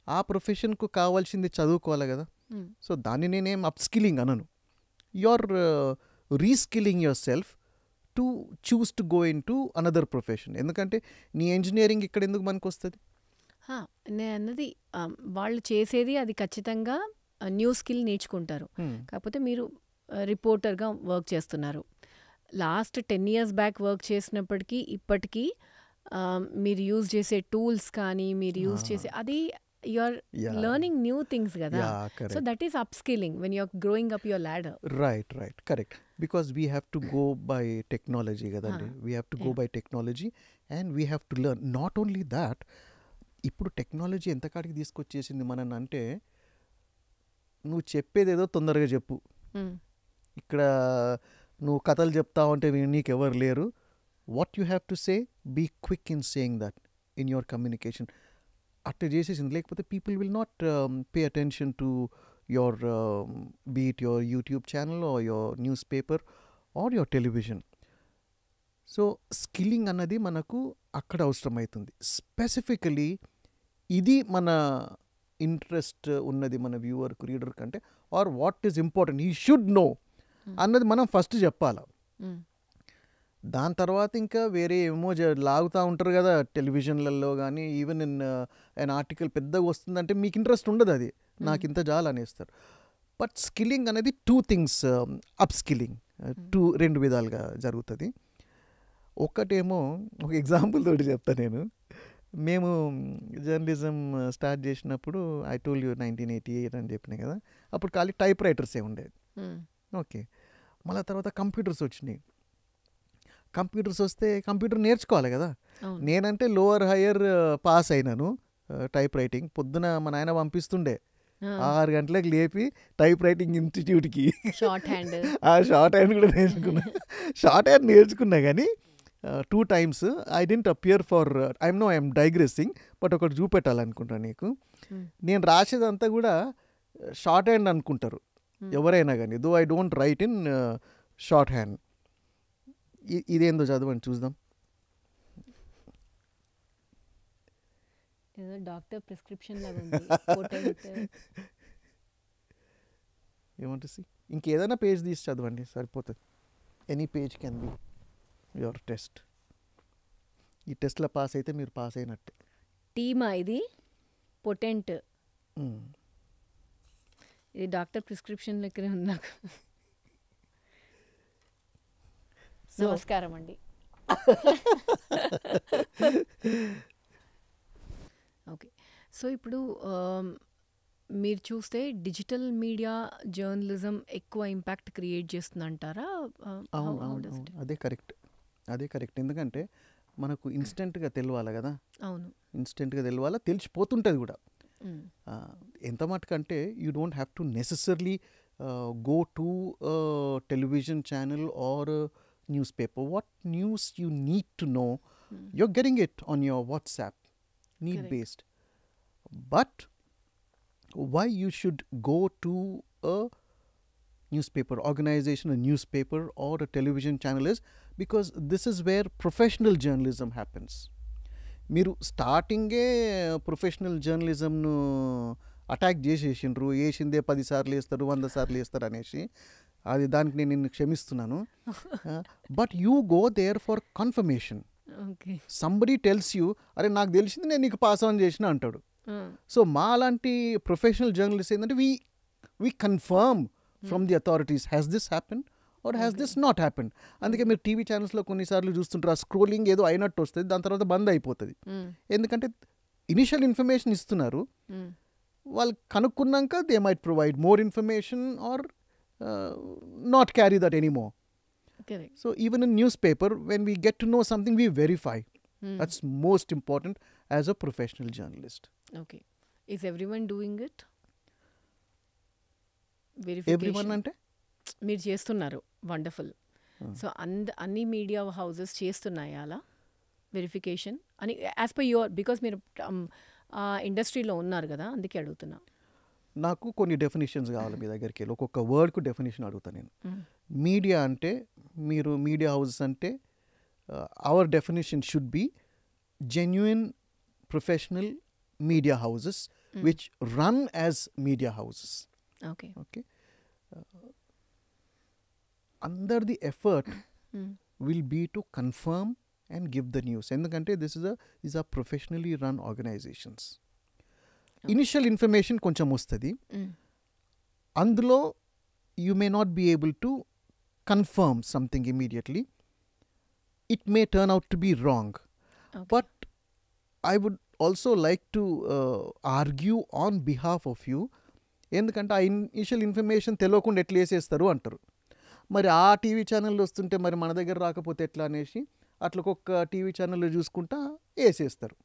ఆ ప్రొఫెషన్కు కావాల్సింది చదువుకోవాలి కదా. సో దాన్ని నేనేం అప్స్కిల్లింగ్ అనను. You are reskilling yourself to choose to go into another profession. ఎందుకంటే నీ ఇంజనీరింగ్ ఇక్కడ ఎందుకు మనకు వస్తుంది?
నేను అన్నది వాళ్ళు చేసేది అది ఖచ్చితంగా న్యూ స్కిల్ నేర్చుకుంటారు. కాకపోతే మీరు రిపోర్టర్గా వర్క్ చేస్తున్నారు. లాస్ట్ 10 years బ్యాక్ వర్క్ చేసినప్పటికీ ఇప్పటికీ మీరు యూజ్ చేసే టూల్స్ కానీ మీరు యూజ్ చేసే అది you are learning new things కదా. So that is upskilling when you are growing up your ladder.
Right, correct. Because we have to go by technology కదండి. We have to go by technology and we have to learn. Not only that, ఇప్పుడు టెక్నాలజీ ఎంత కాడికి తీసుకొచ్చేసింది మనని అంటే, నువ్వు చెప్పేదేదో తొందరగా చెప్పు. ఇక్కడ నువ్వు కథలు చెప్తా ఉంటే నీకెవరు లేరు. What you have to say, be quick in saying that in your communication. అట్లా చేసేసింది. లేకపోతే people will not pay attention to your beat your YouTube channel or your news paper or your television. So skilling అన్నది మనకు అక్కడ అవసరమవుతుంది. స్పెసిఫికలీ ఇది మన ఇంట్రెస్ట్ ఉన్నది మన వ్యూవర్కు, రీడర్ కంటే, ఆర్ వాట్ ఈజ్ ఇంపార్టెంట్ ఈ షుడ్ నో అన్నది మనం ఫస్ట్ చెప్పాలి. దాని తర్వాత ఇంకా వేరే ఏమో లాగుతూ ఉంటారు కదా టెలివిజన్లలో కానీ, ఈవెన్ ఇన్ an ఆర్టికల్ పెద్దగా వస్తుందంటే మీకు ఇంట్రెస్ట్ ఉండదు, అది నాకు ఇంత జాలు అనేస్తారు. బట్ స్కిల్లింగ్ అనేది 2 things, అప్ స్కిల్లింగ్ 2 విధాలుగా జరుగుతుంది. ఒకటేమో ఒక ఎగ్జాంపుల్ తోటి చెప్తాను నేను. మేము జర్నలిజం స్టార్ట్ చేసినప్పుడు ఐ టోల్డ్ యూ 1988 అని చెప్పినాయి కదా, అప్పుడు ఖాళీ టైప్ రైటర్సే ఉండేది. ఓకే, మళ్ళీ తర్వాత కంప్యూటర్స్ వచ్చినాయి. కంప్యూటర్స్ వస్తే కంప్యూటర్ నేర్చుకోవాలి కదా. నేనంటే లోవర్ హయ్యర్ పాస్ అయినాను టైప్ రైటింగ్. పొద్దున మా నాయన పంపిస్తుండే 6 గంటలకు లేపి టైప్ రైటింగ్ ఇన్స్టిట్యూట్కి. షార్ట్ హ్యాండ్ కూడా నేర్చుకున్నా. షార్ట్ హ్యాండ్ నేర్చుకున్నా కానీ 2 times I didn't appear for, I'm digressing, but ఒకటి చూపెట్టాలనుకుంటా నీకు. నేను రాసేదంతా కూడా షార్ట్ హ్యాండ్ అనుకుంటారు ఎవరైనా కానీ, though I don't write in short hand. ఇదేందో చదవండి చూద్దాం.
డాక్టర్ ప్రిస్క్రిప్షన్ లాగా ఉంది.
ఏమంటే ఇంకేదైనా పేజ్ తీసి చదవండి సరిపోతుంది. Any page can be your test. ఈ టెస్ట్లో పాస్ అయితే మీరు పాస్ అయినట్టే.
టీమా ఇది పొటెంట్, ఇది డాక్టర్ ప్రిస్క్రిప్షన్ లెక్కనే ఉంది నాకు. నమస్కారం అండి. ఓకే, సో ఇప్పుడు మీరు చూస్తే డిజిటల్ మీడియా జర్నలిజం ఎక్కువ ఇంపాక్ట్ క్రియేట్ చేస్తుందంటారా?
అదే కరెక్ట్. ఎందుకంటే మనకు ఇన్స్టెంట్గా తెలియాలి కదా. అవును, ఇన్స్టెంట్గా తెలియాలా, తెలిసిపోతుంటుంది కూడా. ఎంత మటుకంటే you don't have to necessarily go to television channel or newspaper. What news you need to know, you're getting it on your WhatsApp, need based. But why you should go to a newspaper organization, a newspaper or a television channel is because this is where professional journalism happens. మీరు స్టార్టింగే ప్రొఫెషనల్ జర్నలిజంను అటాక్ చేసేసిండ్రు, వేసిందే 10 సార్లు వేస్తారు 100 సార్లు వేస్తారు అనేసి. అది దానికి నేను నిన్ను క్షమిస్తున్నాను. But you go there for confirmation. Somebody tells you, అరే నాకు తెలిసింది నేను నీకు పాస్ ఆన్ చేసిన అంటాడు. సో మా అలాంటి ప్రొఫెషనల్ జర్నలిస్ట్ ఏంటంటే we confirm from the authorities, has this happen or has
Okay.
This not happened. అందుకే మీరు టీవీ ఛానల్స్లో కొన్నిసార్లు చూస్తుంటారు, ఆ స్క్రోలింగ్ ఏదో అయినట్టు వస్తుంది, దాని తర్వాత బంద్ అయిపోతుంది.
Mm.
ఎందుకంటే ఇనిషియల్ ఇన్ఫర్మేషన్ ఇస్తున్నారు,
Mm.
వాళ్ళు కనుక్కున్నాక they might provide more information or not carry that anymore.
Correct.
So even in newspaper, when we get to know something, we verify.
Mm.
That's most important as a professional journalist.
Okay. Is everyone doing it?
Everyone
Verification.
ante
మీరు చేస్తున్నారు, వండర్ఫుల్. సో అన్ని మీడియా హౌసెస్ చేస్తున్నాయా అలా వెరిఫికేషన్ అని యాజ్ పర్ యువర్, బికాస్ మీరు ఇండస్ట్రీలో ఉన్నారు కదా, అందుకే అడుగుతున్నా.
నాకు కొన్ని డెఫినేషన్స్ కావాలి మీ దగ్గరికి వెళ్ళి, ఒక్కొక్క వర్డ్కు డెఫినేషన్ అడుగుతాను నేను.
Mm.
మీడియా అంటే, మీరు మీడియా హౌసెస్ అంటే, our definition should be genuine professional media houses which run as media houses.
Okay.
Okay. Under the effort will be to confirm and give the news. ఎందుకంటే these are professionally run organizations. Initial information కొంచెం వస్తుంది, అందులో you may not be able to confirm something immediately. It may turn out to be wrong.
Okay.
But I would also like to argue on behalf of you. ఎందుకంటే ఆ ఇనిషియల్ ఇన్ఫర్మేషన్ తెలియకుండా ఎట్లా వేసేస్తారు అంటారు. మరి ఆ టీవీ ఛానల్లో వస్తుంటే మరి మన దగ్గర రాకపోతే ఎట్లా అనేసి అట్లా ఒక్కొక్క టీవీ ఛానల్లో చూసుకుంటా వేసేస్తారు.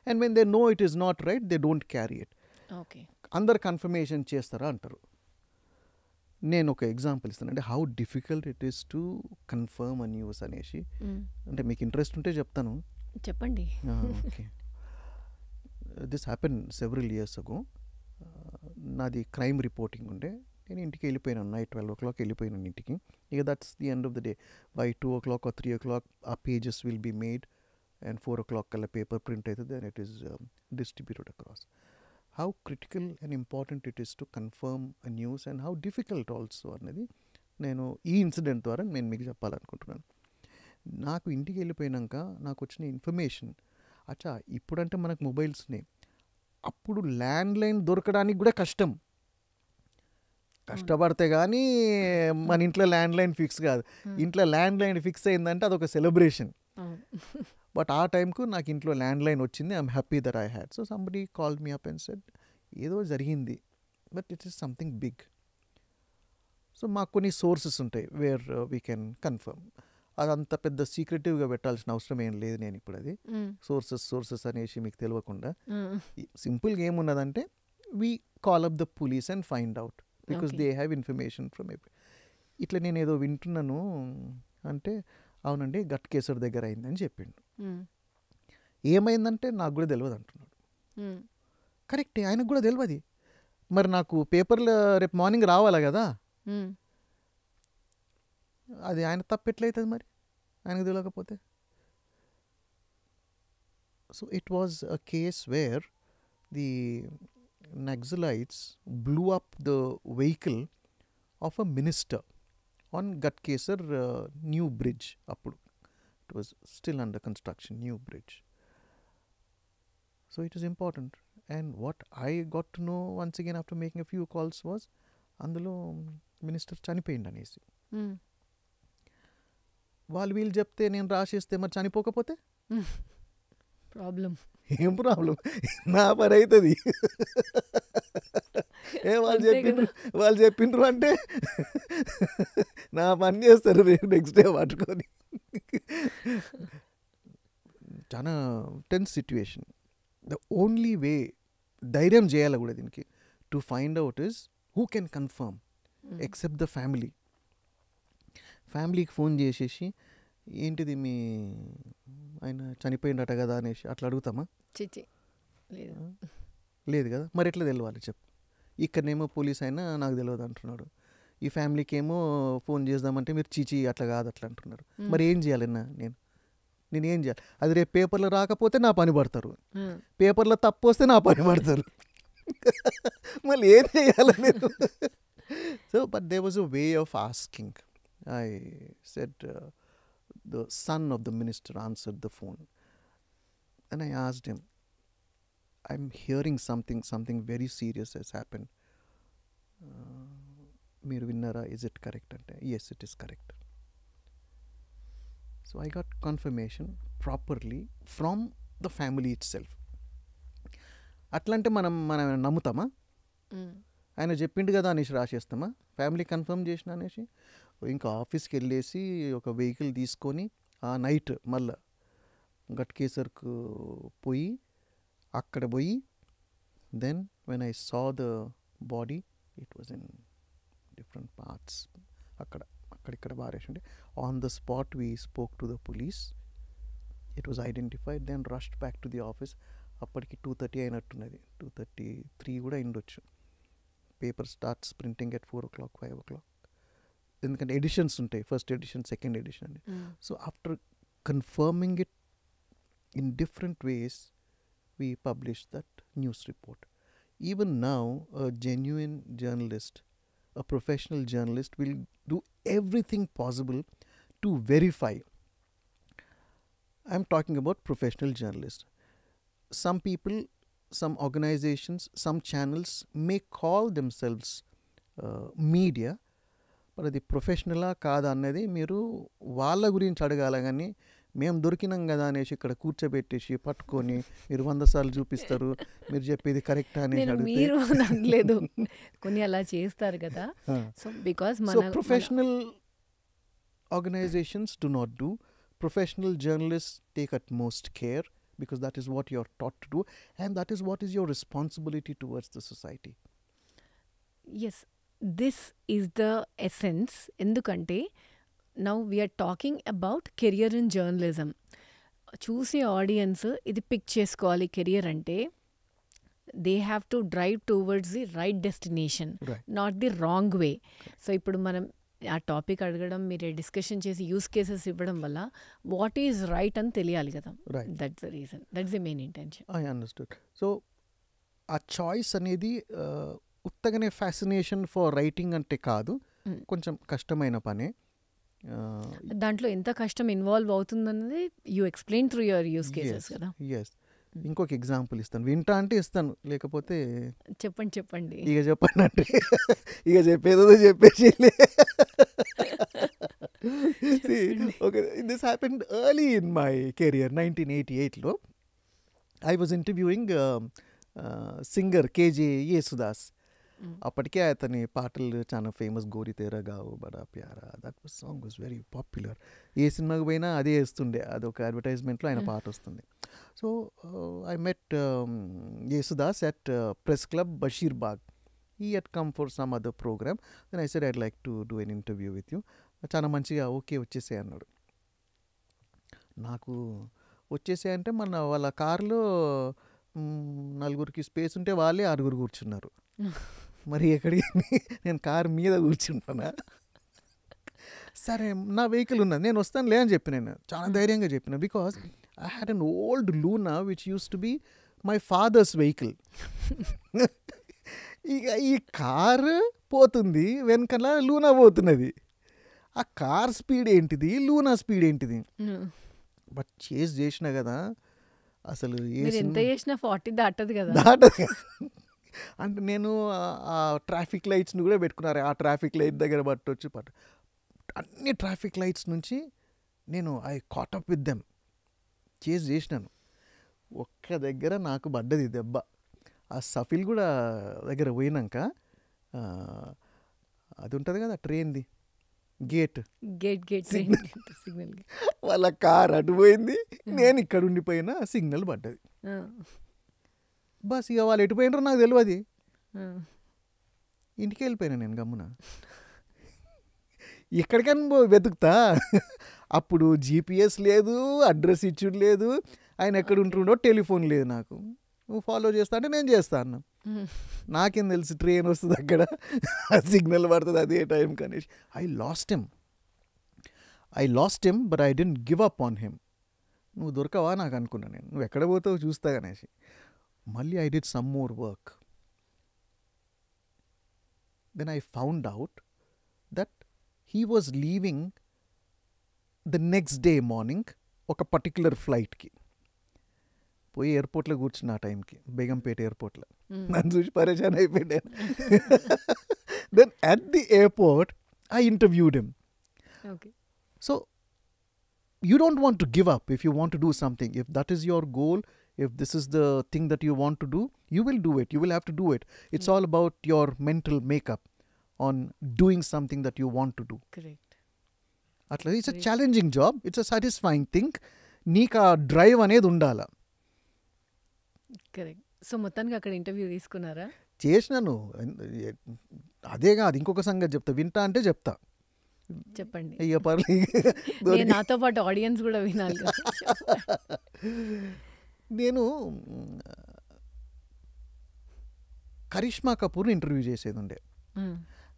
And when they know it is not right, they don't carry it.
Okay.
అందరు కన్ఫర్మేషన్ చేస్తారా అంటారు. నేను ఒక ఎగ్జాంపుల్ ఇస్తాను, అంటే how difficult it is to confirm a news అనేసి. అంటే మీకు ఇంట్రెస్ట్ ఉంటే చెప్తాను.
చెప్పండి.
Okay. This happen several years ago. నాది క్రైమ్ రిపోర్టింగ్ ఉండే, నేను ఇంటికి వెళ్ళిపోయినాను, నైట్ 12 o'clock వెళ్ళిపోయినాను ఇంటికి. ఇక that's the end of the day. By 2 o'clock or 3 o'clock ఆ pages will be made and 4 o'clock కల్లా పేపర్ ప్రింట్ అవుతుంది and it is distributed across. How critical and important it is to confirm a news and how difficult also అనేది నేను ఈ ఇన్సిడెంట్ ద్వారా నేను మీకు చెప్పాలనుకుంటున్నాను. నాకు ఇంటికి వెళ్ళిపోయినాక నాకు వచ్చిన ఇన్ఫర్మేషన్, అచ్చా ఇప్పుడంటే మనకు మొబైల్స్ ఉన్నాయి, అప్పుడు ల్యాండ్లైన్ దొరకడానికి కూడా కష్టపడితే కానీ మన ఇంట్లో ల్యాండ్లైన్ ఫిక్స్ కాదు. ఇంట్లో ల్యాండ్లైన్ ఫిక్స్ అయిందంటే అదొక సెలబ్రేషన్. బట్ ఆ టైంకు నాకు ఇంట్లో ల్యాండ్లైన్ వచ్చింది. I'm happy that I had. So somebody called me up and said ఏదో జరిగింది, but it is something big. So మాకు కొన్ని సోర్సెస్ ఉంటాయి వేర్ వీ కెన్ కన్ఫర్మ్. అదంత పెద్ద సీక్రెటివ్గా పెట్టాల్సిన అవసరం ఏం లేదు. నేను ఇప్పుడు అది సోర్సెస్ అనేసి మీకు తెలియకుండా సింపుల్గా ఏమున్నదంటే we call up the police and find out because they have information from ఇట్లా నేను ఏదో వింటున్నాను అంటే, అవునండి గట్కేసర్ దగ్గర అయిందని చెప్పిండు. ఏమైందంటే నాకు కూడా తెలియదు అంటున్నాడు. కరెక్టే, ఆయనకు కూడా తెలియదు. మరి నాకు పేపర్లో రేపు మార్నింగ్ రావాలా కదా, అది ఆయన తప్పు ఎట్లయితుంది మరి ఆయనకు తెలియకపోతే. So it was a case where the naxalites blew up the vehicle of a minister on Ghatkesar new bridge. అప్పుడు it was still under construction, new bridge. So it is important. And what I got to know once again after making a few calls was, అందులో మినిస్టర్ చనిపోయింది అనేసి. వాళ్ళు వీళ్ళు చెప్తే నేను రాసేస్తే మరి చనిపోకపోతే
ప్రాబ్లం
ఏం ప్రాబ్లం, నా పని అవుతుంది. వాళ్ళు చెప్పిండ్రు అంటే నా పని చేస్తారు రేపు నెక్స్ట్ డే పట్టుకొని. చాలా tense situation. The only way, ధైర్యం చేయాలి కూడా దీనికి, to find out is who can confirm except the family. ఫ్యామిలీకి ఫోన్ చేసేసి ఏంటిది మీ ఆయన చనిపోయిందట కదా అనేసి అట్లా అడుగుతామా? లేదు కదా. మరి ఎట్లా తెలియాలి చెప్పు. ఇక్కడనేమో పోలీస్ అయినా నాకు తెలియదు అంటున్నాడు, ఈ ఫ్యామిలీకి ఏమో ఫోన్ చేద్దామంటే మీరు చీచి అట్లా కాదు అట్లా అంటున్నారు. మరి ఏం చేయాలన్నా నేను ఏం చేయాలి? అది రేపు పేపర్లో రాకపోతే నా పని పడతారు, పేపర్లో తప్పు వస్తే నా పని పడతారు. మళ్ళీ ఏం చేయాలి నేను? So but there was a way of asking. I said, the son of the minister answered the phone. And I asked him, I'm hearing something very serious has happened. మీరు విన్నారా, ఇస్ ఇట్ కరెక్ట్ అంటే yes it is correct. So I got confirmation properly from the family it self. అట్లంటే మనం నమ్ముతామా? ఆయన చెప్పిండు కదా అనేసి రాసేస్తామా? ఫ్యామిలీ కన్ఫర్మ్ చేసిన అనేసి ఇంకా ఆఫీస్కి వెళ్ళేసి ఒక వెహికల్ తీసుకొని ఆ నైట్ మళ్ళా గట్కేసర్కు పోయి అక్కడ పోయి then when I saw the body it was in different parts. అక్కడిక్కడ బారేసిండే. On the spot we spoke to the police. It was identified. Then rushed back to the office. అప్పటికి 2:30 అయినట్టున్నది, 2:33 కూడా అయిండొచ్చు. Paper starts printing at 4 o'clock 5 o'clock. ఎందుకంటే ఎడిషన్స్ ఉంటాయి, ఫస్ట్ ఎడిషన్ సెకండ్ ఎడిషన్ అని. So after confirming it in different ways we published that news report. Even now a genuine journalist, a professional journalist will do everything possible to verify. I'm talking about professional journalists. Some people, some organizations, some channels may call themselves media, but అది ప్రొఫెషనలా కాదా అన్నది మీరు వాళ్ళ గురించి అడగాల. కానీ మేము దొరికినాం కదా అనేసి ఇక్కడ కూర్చోబెట్టేసి పట్టుకొని మీరు 100 సార్లు చూపిస్తారు, మీరు చెప్పేది కరెక్టా అనేసి అడిగితే
మీరు అనలేదు, కొన్ని అలా చేస్తారు కదా. So because
so professional organisations do not do. Professional journalist take at most care because that is what you are taught to do and that is what is your responsibility towards the society.
Yes, this is the essence. ఎందుకంటే now we are talking about career in journalism. చూసే ఆడియన్స్ ఇది పిక్ చేసుకోవాలి కెరియర్ అంటే. They have to drive towards the right destination, not the wrong way. So ఇప్పుడు మనం ఆ టాపిక్ అడగడం, మీరు డిస్కషన్ చేసి యూస్ కేసెస్ ఇవ్వడం వల్ల వాట్ ఈజ్ రైట్ అని తెలియాలి కదా. That's the reason, that's the main intention.
I understood. So ఆ చాయిస్ అనేది ఉత్తగానే ఫ్యాసినేషన్ ఫర్ రైటింగ్ అంటే కాదు, కొంచెం కష్టమైన పనే.
దాంట్లో ఎంత కష్టం ఇన్వాల్వ్ అవుతుందన్నది you explain through your use cases కదా.
ఎస్. ఇంకొక ఎగ్జాంపుల్ ఇస్తాను, వింటా అంటే ఇస్తాను, లేకపోతే
చెప్పండి.
ఇక చెప్పండి అంటే ఇక చెప్పేదో చెప్పేసి. Okay, this happened early in my career. 1988లో I was interviewing singer KJ Yesudas. అప్పటికే అతని పాటలు చాలా famous. Gori Tera Gaon Bada Pyara, that was song was very popular. ఏ సినిమాకి పోయినా అదే వేస్తుండే, అదొక అడ్వర్టైజ్మెంట్లో ఆయన పాట వస్తుంది. So I met Yesudas at press club Basheerbagh. He had come for some other programme. Then I said I'd like to do an interview with you. చాలా మంచిగా ఓకే వచ్చేసే అన్నాడు. నాకు వచ్చేసే అంటే మన వాళ్ళ కార్లో 4 స్పేస్ ఉంటే వాళ్ళే 6 కూర్చున్నారు. మరి ఎక్కడికి నేను కారు మీద కూర్చుంటానా? సరే నా వెహికల్ ఉన్నది, నేను వస్తానులే అని చెప్పిన. నేను చాలా ధైర్యంగా చెప్పిన, because I had an old Luna which use to be my father's vehicle. ఇక ఈ కారు పోతుంది, వెనకాల లూనా పోతున్నది. ఆ కార్ స్పీడ్ ఏంటిది, లూనా స్పీడ్ ఏంటిది? బట్ చేజ్ చేసిన కదా, అసలు
ఎంత చేసినా 40 దాటదు కదా.
అంటే నేను ఆ ట్రాఫిక్ లైట్స్ని కూడా పెట్టుకున్నారు. ఆ ట్రాఫిక్ లైట్ దగ్గర పట్టొచ్చు అన్ని ట్రాఫిక్ లైట్స్ నుంచి నేను I caught up with them, chase చేసినాను. ఒక్క దగ్గర నాకు పడ్డది దెబ్బ. ఆ సఫిల్ కూడా దగ్గర పోయినాక అది ఉంటుంది కదా ట్రైన్ది గేట్ సిగ్నల్, వాళ్ళ కార్ అటు పోయింది, నేను ఇక్కడ ఉండిపోయినా సిగ్నల్ పడ్డది. బస్ ఇక వాళ్ళు ఎటు పోయినారో నాకు తెలియదు. ఇంటికి వెళ్ళిపోయినా నేను గమ్మున. ఎక్కడికైనా వెతుకుతా. అప్పుడు జీపీఎస్ లేదు, అడ్రస్ ఇచ్చుడు లేదు, ఆయన ఎక్కడ ఉంటుండో టెలిఫోన్ లేదు. నాకు నువ్వు ఫాలో చేస్తా అంటే నేను చేస్తా అన్నా. నాకేం తెలుసు ట్రైన్ వస్తుంది అక్కడ, సిగ్నల్ పడుతుంది అదే టైం కనేసి. I lost him but I didn't give up on him. నువ్వు దొరకవా నాకు అనుకున్నా నేను, నువ్వు ఎక్కడ పోతావు చూస్తా అనేసి. మళ్ళీ I did some more work. Then I found out that he was leaving the next day morning ఒక పర్టిక్యులర్ ఫ్లైట్కి. పోయి ఎయిర్పోర్ట్లో కూర్చున్న ఆ టైంకి, బేగంపేట ఎయిర్పోర్ట్లో. నన్ను చూసి పరేషాన్ అయిపోయాను. Then at the airport, I interviewed him.
Okay.
So you don't want to give up if you want to do something. If that is your goal, if this is the thing that you want to do, you will do it. You will have to do it. It's all about your mental makeup on doing something that you want to do.
Correct.
అట్లా it's a challenging job, it's a satisfying thing. నీకు ఆ డ్రైవ్ అనేది ఉండాలి.
కరెక్ట్. సో మొత్తానికి అక్కడ ఇంటర్వ్యూ తీసుకున్నారా?
చేసినాను. అదే కాదు, ఇంకొక సంగతి చెప్తా. వింటా అంటే చెప్తా.
చెప్పండి.
అయ్యో పర్లేదు.
నాతో పాటు ఆడియన్స్ కూడా వినాలి కదా.
నేను కరిష్మా కపూర్ని ఇంటర్వ్యూ చేసేది ఉండే.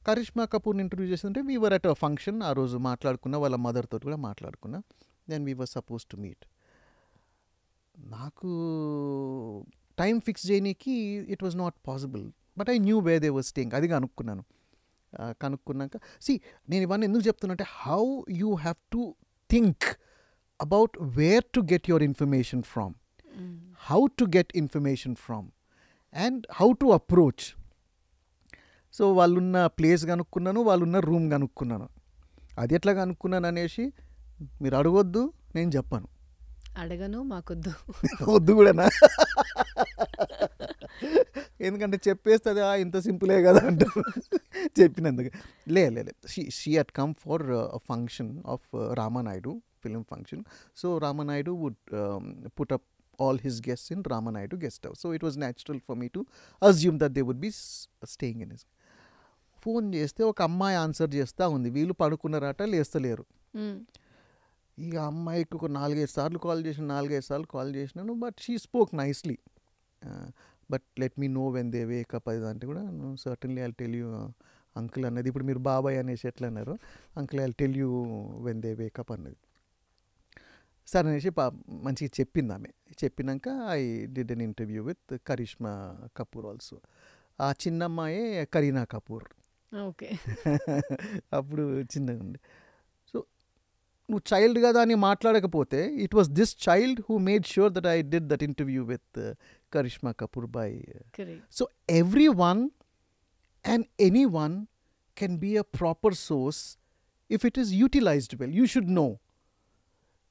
కరిష్మా కపూర్ని ఇంటర్వ్యూ చేస్తుంటే we were at a function. ఆ రోజు మాట్లాడుకున్నా, వాళ్ళ మదర్ తోటి కూడా మాట్లాడుకున్నా. Then we were suppose to meet. నాకు టైం ఫిక్స్ చేయనీకి it was not possible, but I knew where they were staying. అది కనుక్కున్నాను. కనుక్కున్నాక నేను ఇవన్నీ ఎందుకు చెప్తున్నా, how you have to think about where to get your information from, how to get information from, and how to approach. So వాళ్ళున్న ప్లేస్ కనుక్కున్నాను, వాళ్ళున్న రూమ్ కనుక్కున్నాను. అది ఎట్లా కనుక్కున్నాను అనేసి మీరు అడగొద్దు, నేను చెప్పాను.
అడగను, మాకొద్దు.
వద్దు కూడానా? ఎందుకంటే చెప్పేస్తుంది ఇంత సింపులే కదా అంటారు చెప్పినందుకు. లేదు, she had come for a function of Ramanaidu film function. So Ramanaidu would put up all his guests in Ramanaidu guest house. So it was natural for me to assume that they would be staying in his. Phone చేస్తే ఒక అమ్మాయి ఆన్సర్ చేస్తూ ఉంది. వీళ్ళు పడుకున్నారట, లేస్తలేరు. ఇక అమ్మాయికి ఒక 4-5 సార్లు కాల్ చేసినాను. But she spoke nicely. But let me know when they wake up అది అంటే కూడా certainly I'll tell you uncle అన్నది. ఇప్పుడు మీరు బాబాయ్ అనేసి ఎట్లా అన్నారు, uncle I'll tell you when they wake up అన్నది. సరే అనేసి మంచిగా చెప్పింది ఆమె. చెప్పినాక I did an interview with Karisma Kapoor also. ఆ చిన్నమ్మాయే కరీనా కపూర్.
ఓకే.
అప్పుడు చిన్నగా ఉండే. సో నువ్వు చైల్డ్ కదా అని మాట్లాడకపోతే, it was this child who made sure that I did that interview with Karisma Kapoor by. So every one and any one can be a proper source if it is utilised well. You should know.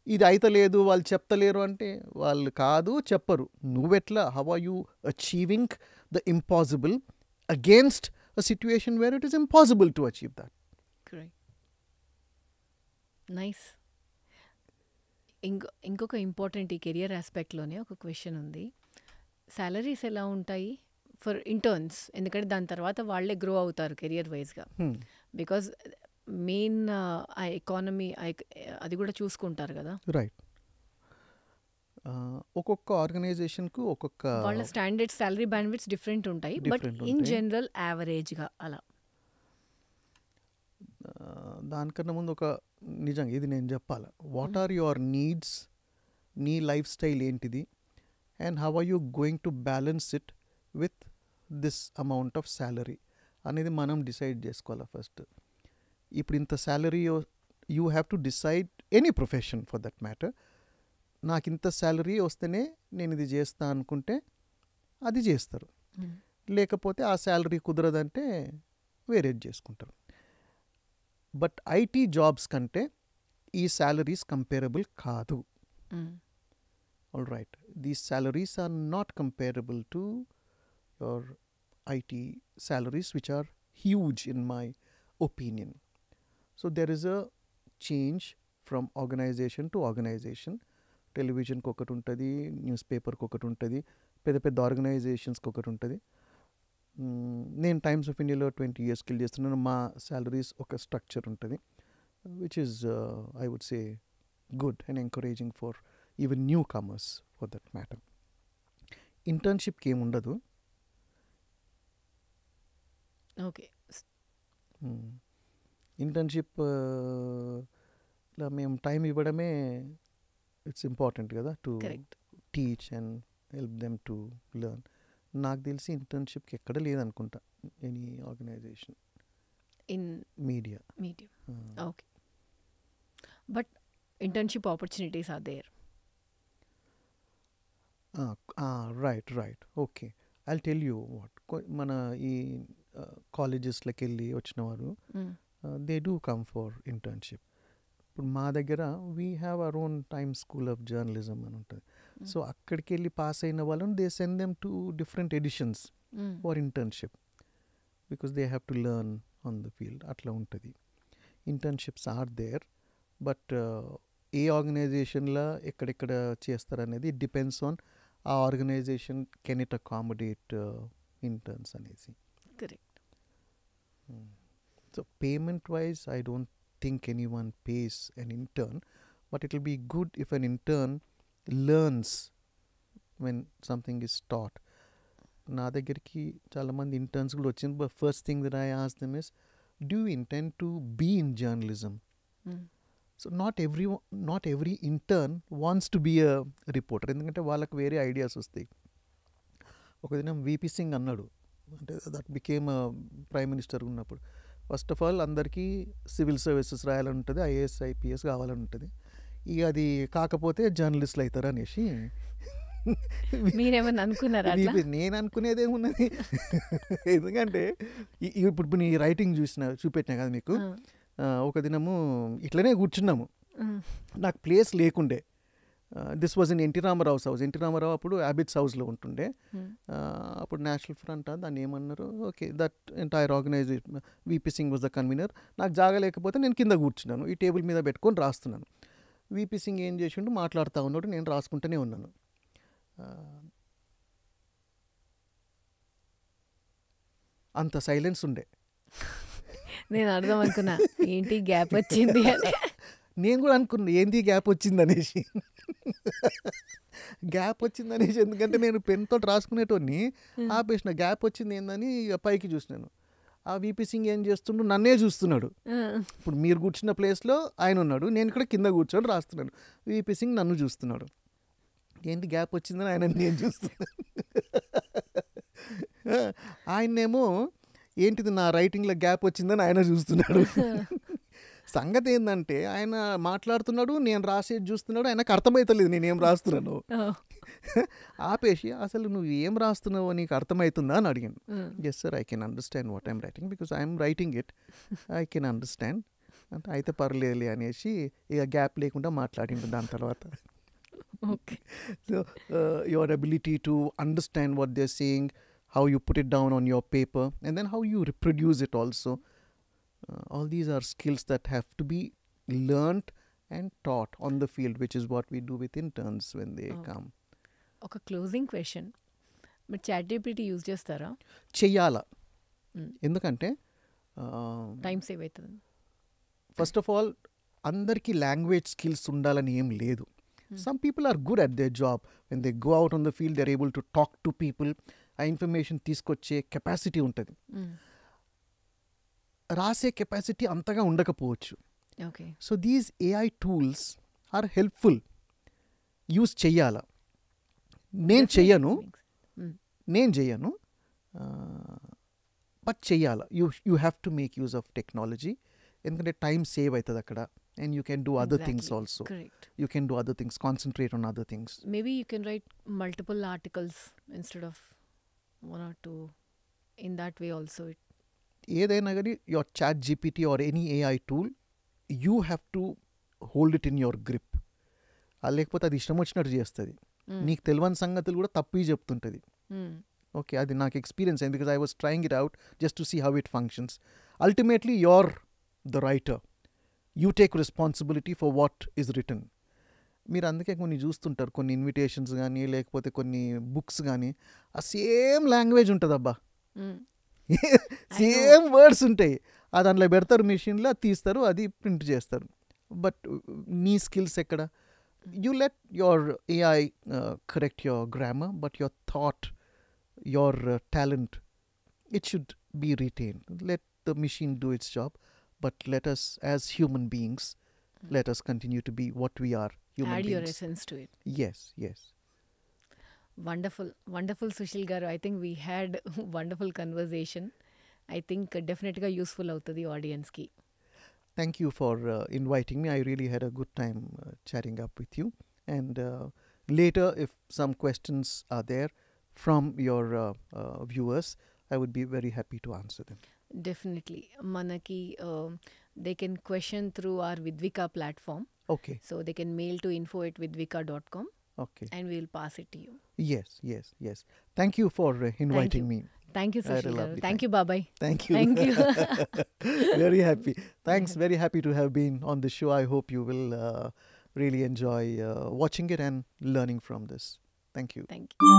ఇది అయితలేదు, వాళ్ళు చెప్తలేరు అంటే వాళ్ళు కాదు, చెప్పరు. నువ్వెట్లా, how are you achieving the impossible against a situation where it is impossible to achieve that.
Nice. ఇంకొక ఇంపార్టెంట్ ఈ కెరియర్ ఆస్పెక్ట్లోనే ఒక క్వశ్చన్ ఉంది. సాలరీస్ ఎలా ఉంటాయి ఫర్ ఇంటర్న్స్? ఎందుకంటే దాని తర్వాత వాళ్ళే గ్రో అవుతారు కెరియర్ వైజ్గా. బికాజ్ మెయిన్ ఆ ఎకానమీ అది కూడా చూసుకుంటారు కదా.
రైట్. ఒక్కొక్క ఆర్గనైజేషన్కు ఒక్కొక్క
వాళ్ళ స్టాండర్డ్ సాలరీ బ్యాండ్విడ్స్ డిఫరెంట్ ఉంటాయి. బట్ ఇన్ జనరల్ యావరేజ్గా అలా.
దానికన్నా ముందు ఒక నిజంగా ఇది నేను చెప్పాలి. వాట్ ఆర్ యువర్ నీడ్స్, నీ లైఫ్ స్టైల్ ఏంటిది, and how are you going to balance it with this amount of salary అనేది మనం డిసైడ్ చేసుకోవాలి ఫస్ట్. ఇప్పుడు ఇంత salary, you have to decide, any profession for that matter. నాకు ఇంత శాలరీ వస్తేనే నేను ఇది చేస్తా అనుకుంటే అది చేస్తారు. లేకపోతే ఆ శాలరీ కుదరదంటే వేరేది చేసుకుంటారు. బట్ ఐటీ జాబ్స్ కంటే ఈ శాలరీస్ కంపేరబుల్ కాదు. All right, these salaries are not comparable to your IT salaries which are huge in my opinion. So there is a change from organization to organization. టెలివిజన్కి ఒకటి ఉంటుంది, న్యూస్ పేపర్కి ఒకటి ఉంటుంది, పెద్ద పెద్ద ఆర్గనైజేషన్స్కి ఒకటి ఉంటుంది. నేను టైమ్స్ ఆఫ్ ఇండియాలో 20 years కిల్ చేస్తున్నాను. మా శాలరీస్ ఒక స్ట్రక్చర్ ఉంటుంది, which is I would say good and encouraging for even new comers for that matter. ఇంటర్న్షిప్కి ఏముండదు.
ఓకే.
ఇంటర్న్షిప్ మేము టైం ఇవ్వడమే ఇట్స్ ఇంపార్టెంట్ కదా, to teach and help them to learn. నాకు తెలిసి ఇంటర్న్షిప్కి ఎక్కడ లేదనుకుంటా any organisation
in
media.
Okay. But internship opportunities are there.
Right. Okay, I'll tell you what. మన ఈ కాలేజెస్లోకి వెళ్ళి వచ్చిన వారు they do come for internship. ఇప్పుడు మా దగ్గర we have our own time school of journalism అని ఉంటుంది. సో అక్కడికి వెళ్ళి పాస్ అయిన వాళ్ళని they send them to different editions for internship because they have to learn on the field. అట్లా ఉంటుంది. ఇంటర్న్షిప్స్ ఆర్ దేర్, బట్ ఏ ఆర్గనైజేషన్లో ఎక్కడెక్కడ చేస్తారనేది డిపెండ్స్ ఆన్ ఆ organization can it accommodate interns అనేసి.
Correct.
So payment wise I don't think anyone pays an intern, but it will be good if an intern learns when something is taught. నా దగ్గరికి చాలామంది ఇంటర్న్స్ కూడా వచ్చింది, but first thing that I ask them is do you intend to be in journalism? So not every intern wants to be a reporter, ఎందుకంటే వాళ్ళకి వేరే ఐడియాస్ వస్తాయి. ఒక దినం విపి సింగ్ అన్నాడు, అంటే దట్ బికేమ్ ప్రైమ్ మినిస్టర్ ఉన్నప్పుడు, ఫస్ట్ ఆఫ్ ఆల్ అందరికీ సివిల్ సర్వీసెస్ రాయాలని ఉంటుంది, ఐఏఎస్ ఐపీఎస్ కావాలని ఉంటుంది, ఇక అది కాకపోతే జర్నలిస్టులు అవుతారు అనేసి.
మీరేమన్నా అనుకున్నారా?
నేను అనుకునేదేమున్నది, ఎందుకంటే ఇప్పుడు నీ రైటింగ్ చూపెట్టినా కదా మీకు. ఒక దినము ఇట్లనే కూర్చున్నాము, నాకు ప్లేస్ లేకుండే. This was in NT Rama Rao house. NT Rama Rao అప్పుడు హ్యాబిట్స్ హౌస్లో ఉంటుండే. అప్పుడు నేషనల్ ఫ్రంట్ దాన్ని ఏమన్నారు, okay that entire organisation VP Singh was the convener. నాకు జాగా లేకపోతే నేను కింద కూర్చున్నాను, ఈ టేబుల్ మీద పెట్టుకొని రాస్తున్నాను. విపి సింగ్ ఏం చేసిండు, మాట్లాడుతూ ఉన్నాడు, నేను రాసుకుంటూనే ఉన్నాను. అంత సైలెన్స్ ఉండే.
నేను అర్థం అనుకున్నా ఏంటి గ్యాప్ వచ్చింది అని.
నేను కూడా అనుకున్నా ఏంది గ్యాప్ వచ్చింది అనేసి. గ్యాప్ వచ్చింది అనేసి, ఎందుకంటే నేను పెన్తో రాసుకునేటోని ఆపేసిన. గ్యాప్ వచ్చింది ఏందని పైకి చూసినాను. ఆ విపి సింగ్ ఏం చేస్తుండు, నన్నే చూస్తున్నాడు. ఇప్పుడు మీరు కూర్చున్న ప్లేస్లో ఆయన ఉన్నాడు, నేను ఇక్కడ కింద కూర్చొని రాస్తున్నాను. విపి సింగ్ నన్ను చూస్తున్నాడు. ఏంటి గ్యాప్ వచ్చిందని ఆయన నేను చూస్తున్నాను. ఆయన్నేమో ఏంటిది నా రైటింగ్లో గ్యాప్ వచ్చిందని ఆయన చూస్తున్నాడు. సంగతి ఏంటంటే ఆయన మాట్లాడుతున్నాడు, నేను రాసేది చూస్తున్నాడు, ఆయనకు అర్థమవుతలేదు నేనేం రాస్తున్నాను. ఆపేసి అసలు నువ్వు ఏం రాస్తున్నావు నీకు అర్థమవుతుందా అని అడిగాను. Yes sir, I can understand what I'm writing because I'm writing it, I can understand అంటే అయితే పర్లేదులే అనేసి ఇక గ్యాప్ లేకుండా మాట్లాడిండు దాని తర్వాత.
Okay.
So your ability to understand what they saying, how you put it down on your paper, and then how you reproduce it also. All these are skills that have to be learnt and taught on the field, which is what we do with interns when they come.
ఒక క్లోజింగ్ క్వశ్చన్, మీరు చాట్ జీపీటీ యూజ్ చేస్తారా?
చెయ్యాలా, ఎందుకంటే
టైం సేవ్ అవుతుంది.
ఫస్ట్ ఆఫ్ ఆల్ అందరికీ లాంగ్వేజ్ స్కిల్స్ ఉండాలని ఏం లేదు. Some people are good at their job. When they go out on the field, they're able to talk to people. ఆ ఇన్ఫర్మేషన్ తీసుకొచ్చే కెపాసిటీ ఉంటుంది. రాసే కెపాసిటీ అంతగా ఉండకపోవచ్చు.
Okay.
So these AI tools are helpful, use చెయ్యాల. నేను చెయ్యను బట్ చెయ్యాల. You have to make use of technology, ఎందుకంటే టైం సేవ్ అవుతుంది అక్కడ. And you can do other things also.
Correct.
You can do other things, concentrate on other things.
Maybe you can write multiple articles instead of one or two. In that way also it.
ఏదైనా కానీ your chat GPT or any AI tool, you have to hold it in your grip. లేకపోతే అది ఇష్టం వచ్చినట్టు చేస్తుంది. నీకు తెలియని సంగతులు కూడా తప్పు చెప్తుంటుంది. ఓకే, అది నాకు ఎక్స్పీరియన్స్ అయింది because I was trying it out just to see how it functions. Ultimately you're the writer. You take responsibility for what is written. మీరు అందుకే కొన్ని చూస్తుంటారు, కొన్ని ఇన్విటేషన్స్ కానీ లేకపోతే కొన్ని బుక్స్ కానీ ఆ సేమ్ లాంగ్వేజ్ ఉంటుంది అబ్బా, సేమ్ వర్డ్స్ ఉంటాయి. అది అందులో పెడతారు మిషన్లో, అది తీస్తారు, అది ప్రింట్ చేస్తారు. బట్ నీ స్కిల్స్ ఎక్కడ? You let your AI correct your grammar, but your thought, your talent, it should be retain. Let the machine do its job. But let us, as human beings, let us continue to be what we are, human
Add
beings.
your essence to it.
Yes, yes.
Wonderful, wonderful, Sushil garu. I think we had wonderful conversation. I think definitely useful avutadi audience ki.
Thank you for inviting me. I really had a good time chatting up with you. And later, if some questions are there from your viewers, I would be very happy to answer them.
Definitely మనకి they can question through our Vidvika platform.
Okay.
So they can mail to info@vidvika.com
Okay.
and we will pass it to you.
Yes, yes, yes. Thank you for inviting me.
Thank you,
I had a
Sushil garu.
lovely
Thank
time.
you, Babai.
Thank you.
Thank you.
Very happy. Thanks. Very happy to have been on the show. I hope you will really enjoy watching it and learning from this. Thank you.
Thank you.